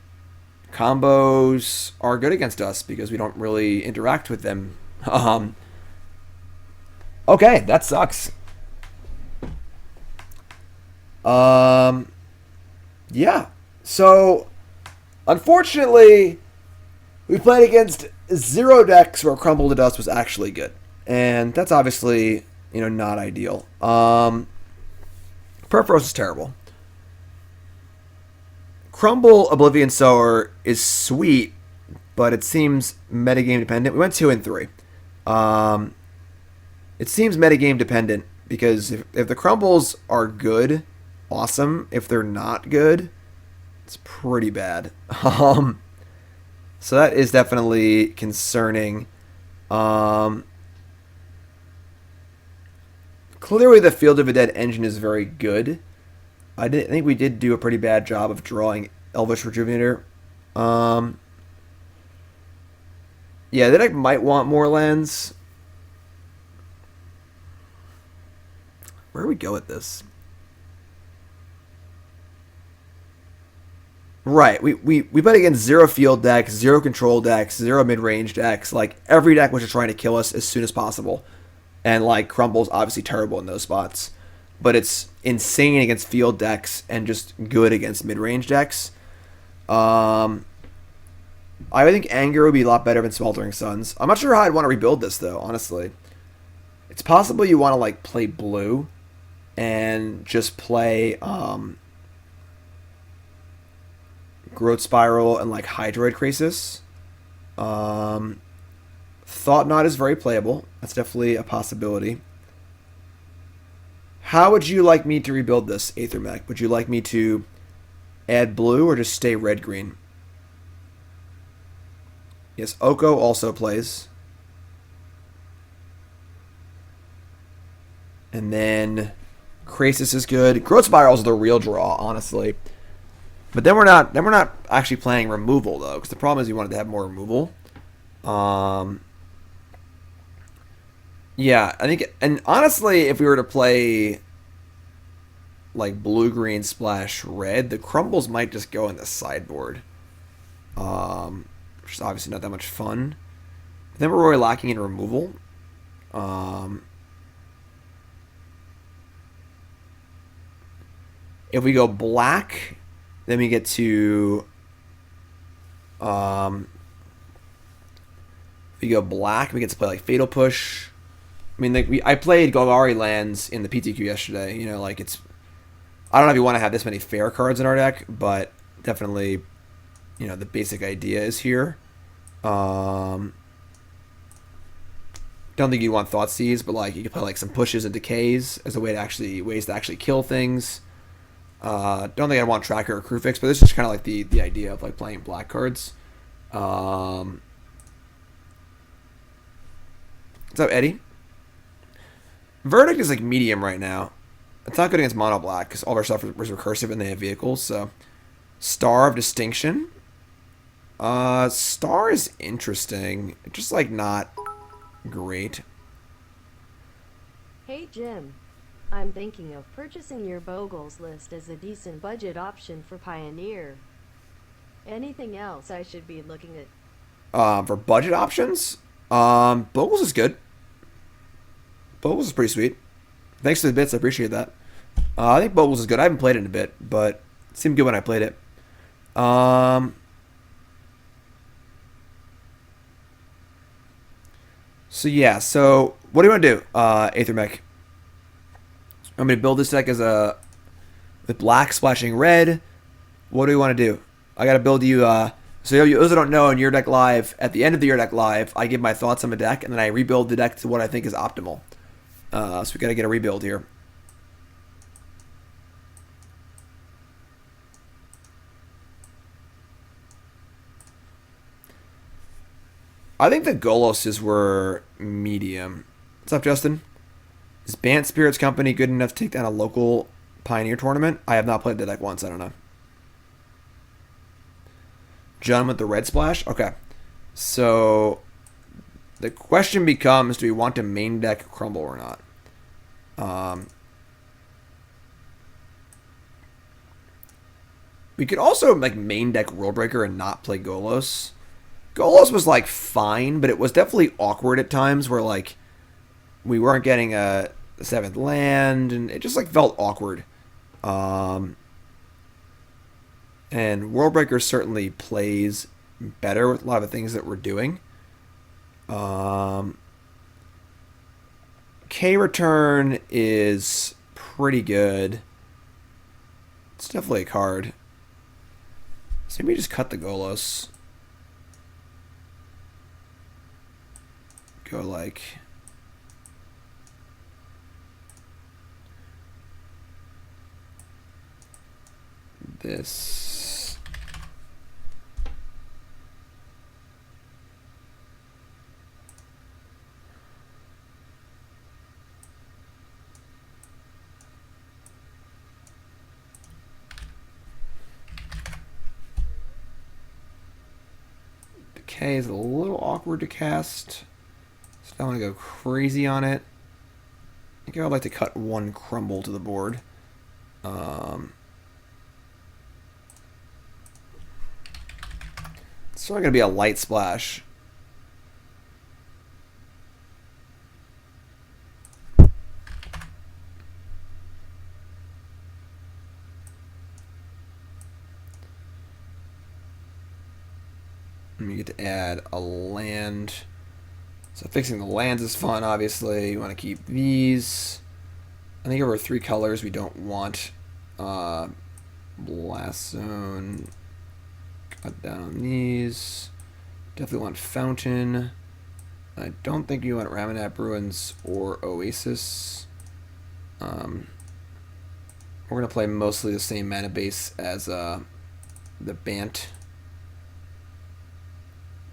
combos are good against us because we don't really interact with them. Okay, that sucks. Yeah. So, unfortunately, we played against 0 decks where Crumble to Dust was actually good. And that's obviously, not ideal. Purphoros is terrible. Crumble Oblivion Sower is sweet, but it seems metagame dependent. We went 2 and 3. It seems metagame dependent because if the Crumbles are good, awesome. If they're not good, it's pretty bad. So that is definitely concerning. Clearly the Field of the Dead engine is very good. I think we did do a pretty bad job of drawing Elvish Rejuvenator. Yeah, the deck might want more lands. Where do we go with this? Right, we bet against 0 field decks, 0 control decks, 0 mid-range decks. Like, every deck was just trying to kill us as soon as possible. And, like, Crumble's obviously terrible in those spots. But it's insane against field decks and just good against mid-range decks. I think Anger would be a lot better than Sweltering Suns. I'm not sure how I'd want to rebuild this, though, honestly. It's possible you want to, like, play blue and just play Growth Spiral and like Hydroid Crisis. Thought Knot is very playable. That's definitely a possibility. How would you like me to rebuild this Aethermech? Would you like me to add blue or just stay red-green? Yes, Oko also plays. And then Grixis is good. Growth Spirals are the real draw, honestly. But then we're not actually playing removal though, because the problem is we wanted to have more removal. Yeah, I think, and honestly, if we were to play like blue, green, splash, red, the crumbles might just go in the sideboard, which is obviously not that much fun. But then we're really lacking in removal. If we go black, then we get to if we go black, we get to play like Fatal Push. I mean, like I played Golgari lands in the PTQ yesterday. You know, like it's. I don't know if you want to have this many fair cards in our deck, but definitely, you know, the basic idea is here. Don't think you want Thoughtseize, but like you can play like some pushes and decays as a way to ways to actually kill things. Don't think I want Tracker or Crewfix, but this is kind of like the idea of like playing black cards. What's up, Eddie? Verdict is like medium right now. It's not good against mono black because all of our stuff is recursive and they have vehicles. So, Star of Distinction. Star is interesting. Just like not great. Hey Jim, I'm thinking of purchasing your Bogles list as a decent budget option for Pioneer. Anything else I should be looking at? For budget options, Bogles is good. Bogles is pretty sweet. Thanks for the bits, I appreciate that. I think Bogles is good. I haven't played it in a bit, but it seemed good when I played it. So yeah, so what do you want to do, Aethermech? I'm going to build this deck with black splashing red. What do we want to do? I got to build you, so those who don't know, in Your Deck Live, at the end of the Your Deck Live, I give my thoughts on the deck, and then I rebuild the deck to what I think is optimal. So we got to get a rebuild here. I think the Goloses were medium. What's up, Justin? Is Bant Spirits Company good enough to take down a local Pioneer tournament? I have not played the deck once. I don't know. John with the red splash? Okay. So the question becomes, do we want to main deck Crumble or not? We could also like main deck Worldbreaker and not play Golos. Golos was like fine, but it was definitely awkward at times where like we weren't getting a 7th land and it just like felt awkward. And Worldbreaker certainly plays better with a lot of the things that we're doing. K-Return is pretty good. It's definitely a card. So maybe just cut the Golos. Go like... this. Decay is a little awkward to cast, so I don't want to go crazy on it. I think I would like to cut one Crumble to the board. It's only going to be a light splash. And you get to add a land. So fixing the lands is fun, obviously. You want to keep these. I think over 3 colors we don't want Blast Zone. Cut down on these. Definitely want Fountain. I don't think you want Ramunap Ruins or Oasis. We're going to play mostly the same mana base as the Bant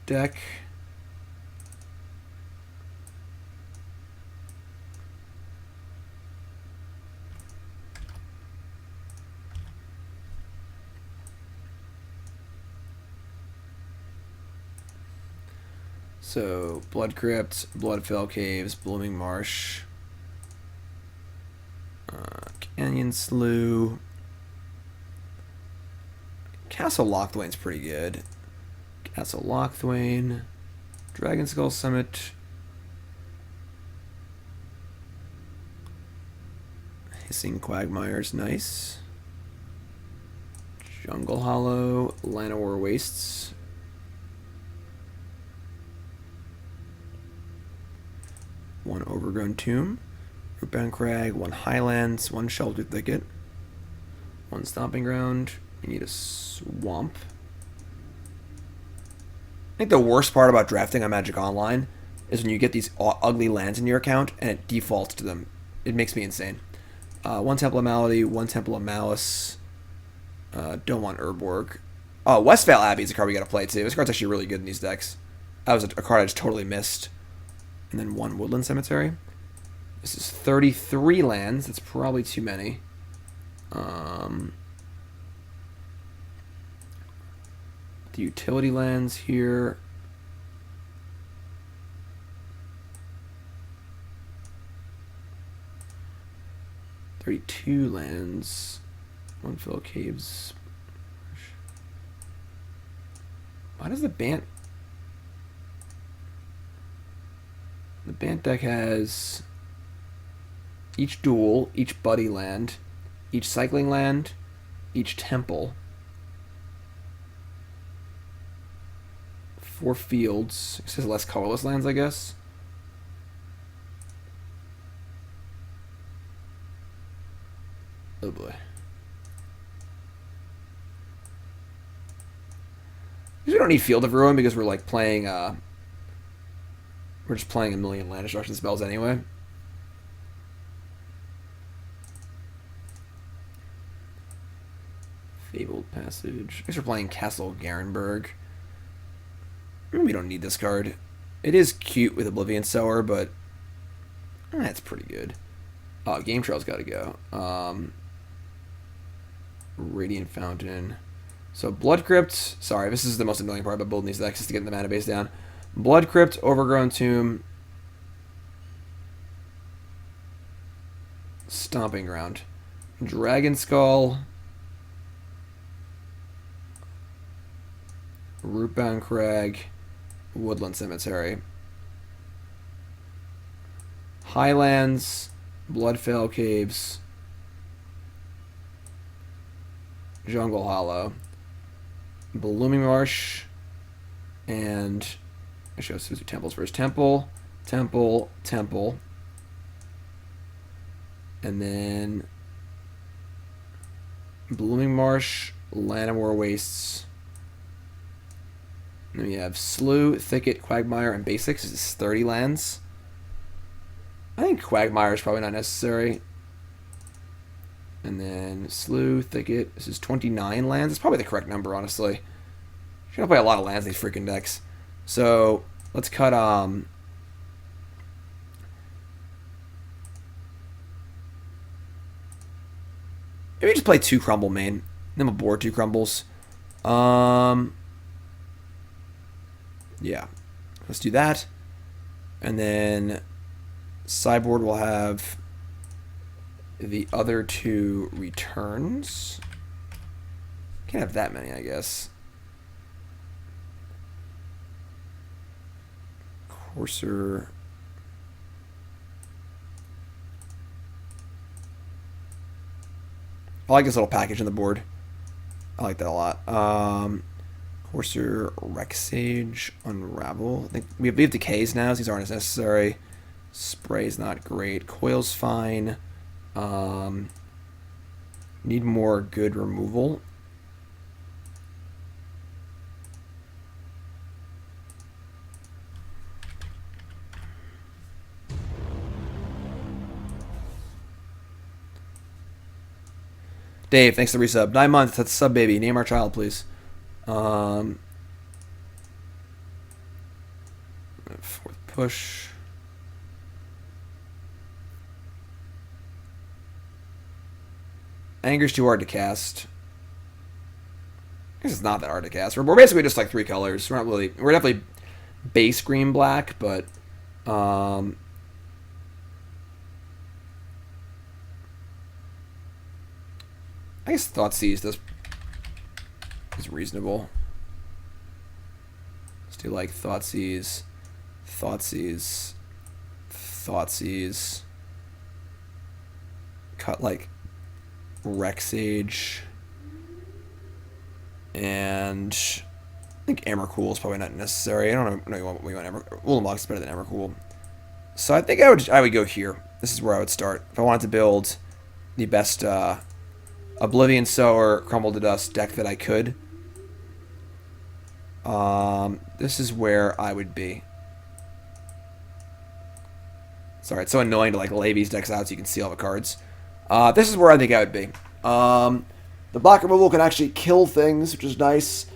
deck. So, Blood Crypt, Bloodfell Caves, Blooming Marsh, Canyon Slough. Castle Lochthwain's pretty good. Castle Lochthwain, Dragon Skull Summit, Hissing Quagmire's nice. Jungle Hollow, Llanowar Wastes. One Overgrown Tomb, Rootbound Crag, one Highlands, one Sheltered Thicket, one Stomping Ground. You need a Swamp. I think the worst part about drafting on Magic Online is when you get these ugly lands in your account and it defaults to them. It makes me insane. One Temple of Malady, one Temple of Malice. Don't want Urborg. Westvale Abbey is a card we gotta play too. This card's actually really good in these decks. That was a card I just totally missed. And then one Woodland Cemetery. This is 33 lands. That's probably too many. The utility lands here. $32 lands. One Fill Caves. Why does the Bant... The Bant deck has each duel, each buddy land, each cycling land, each temple, 4 fields. It says less colorless lands, I guess. Oh boy. We don't need Field of Ruin because we're like playing we're just playing a million land destruction spells anyway. Fabled Passage. I guess we're playing Castle Garenbrig. We don't need this card. It is cute with Oblivion Sower, but that's pretty good. Game Trail's got to go. Radiant Fountain. So Blood Crypt. Sorry, this is the most annoying part about building these decks is to get the mana base down. Blood Crypt, Overgrown Tomb, Stomping Ground, Dragon Skull, Rootbound Crag, Woodland Cemetery, Highlands, Bloodfell Caves, Jungle Hollow, Blooming Marsh, and I should go through temples first. Temple, Temple, Temple. And then Blooming Marsh, Llanowar Wastes. And then we have Slough, Thicket, Quagmire, and Basics. This is 30 lands. I think Quagmire is probably not necessary. And then Slough, Thicket. This is 29 lands. It's probably the correct number, honestly. You're gonna play a lot of lands in these freaking decks. So let's cut maybe just play 2 Crumble main. Then we'll board 2 Crumbles. Yeah. Let's do that. And then sideboard will have the other 2 returns. Can't have that many, I guess. Courser. I like this little package on the board. I like that a lot. Courser, Rex Sage, Unravel. I think we have decays now, so these aren't as necessary. Spray's not great. Coil's fine. Need more good removal. Dave, thanks for the resub. 9 months. That's a sub, baby. Name our child, please. Fourth push. Anger's too hard to cast. I guess it's not that hard to cast. We're basically just like 3 colors. We're not really. We're definitely base green black, but I guess Thoughtseize is reasonable. Let's do like Thoughtseize. Cut like Rec Sage. And I think Emrakul is probably not necessary. I don't know what we want. Ulamog is better than Emrakul. So I think I would go here. This is where I would start. If I wanted to build the best Oblivion Sower Crumble to Dust deck that I could. This is where I would be. Sorry, it's so annoying to like lay these decks out so you can see all the cards. This is where I think I would be. The block removal can actually kill things, which is nice.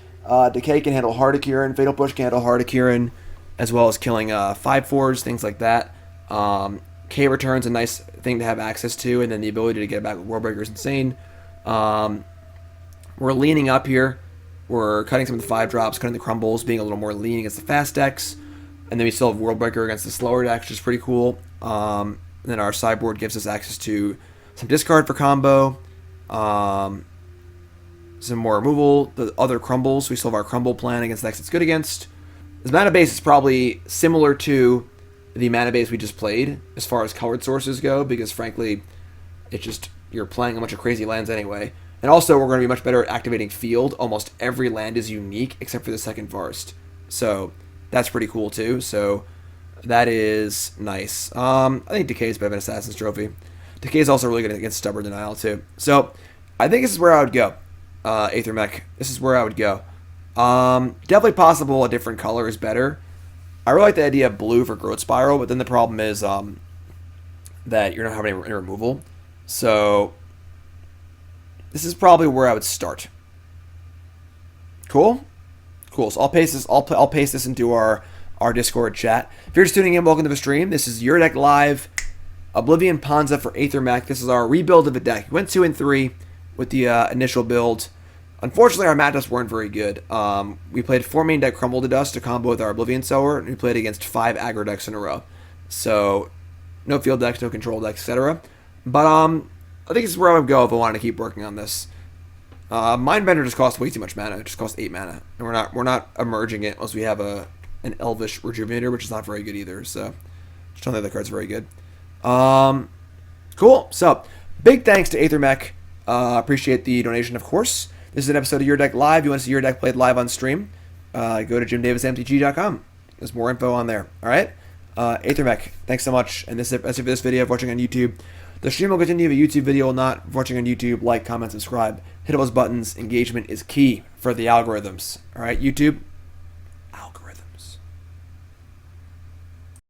Decay can handle Hardikirin. Fatal Push can handle Hardikirin, as well as killing 5/4s, things like that. K Return's a nice thing to have access to, and then the ability to get back with Worldbreaker is insane. We're leaning up here. We're cutting some of the 5-drops, cutting the crumbles, being a little more lean against the fast decks. And then we still have Worldbreaker against the slower decks, which is pretty cool. And then our sideboard gives us access to some discard for combo. Some more removal, the other crumbles. We still have our crumble plan against decks it's good against. This mana base is probably similar to the mana base we just played as far as colored sources go, because frankly, it's just, you're playing a bunch of crazy lands anyway. And also, we're going to be much better at activating field. Almost every land is unique except for the second forest. So that's pretty cool too. So that is nice. I think Decay is better than Assassin's Trophy. Decay is also really good against Stubborn Denial too. So I think this is where I would go. Aethermech. This is where I would go. Definitely possible a different color is better. I really like the idea of blue for Growth Spiral, but then the problem is that you're not having any removal. So this is probably where I would start. Cool? Cool. So I'll paste this. I'll paste this into our Discord chat. If you're just tuning in, welcome to the stream. This is Your Deck Live, Oblivion Ponza for Aethermech. This is our rebuild of the deck. We went 2 and 3 with the initial build. Unfortunately, our matchups weren't very good. We played 4 main deck Crumble to Dust to combo with our Oblivion Sower, and we played against 5 aggro decks in a row. So, no field decks, no control decks, etc. But I think this is where I would go if I wanted to keep working on this. Mindbender just costs way too much mana. It just costs 8 mana, and we're not emerging it unless we have an Elvish Rejuvenator, which is not very good either. So, just don't think the card's very good. Cool. So, big thanks to Aethermech. Appreciate the donation, of course. This is an episode of Your Deck Live. You want to see Your Deck played live on stream? Go to jimdavismtg.com. There's more info on there. All right? Aethermech, thanks so much. And that's it for this video of watching on YouTube. The stream will continue. The YouTube video will not. If watching on YouTube, like, comment, subscribe. Hit those buttons. Engagement is key for the algorithms. All right, YouTube,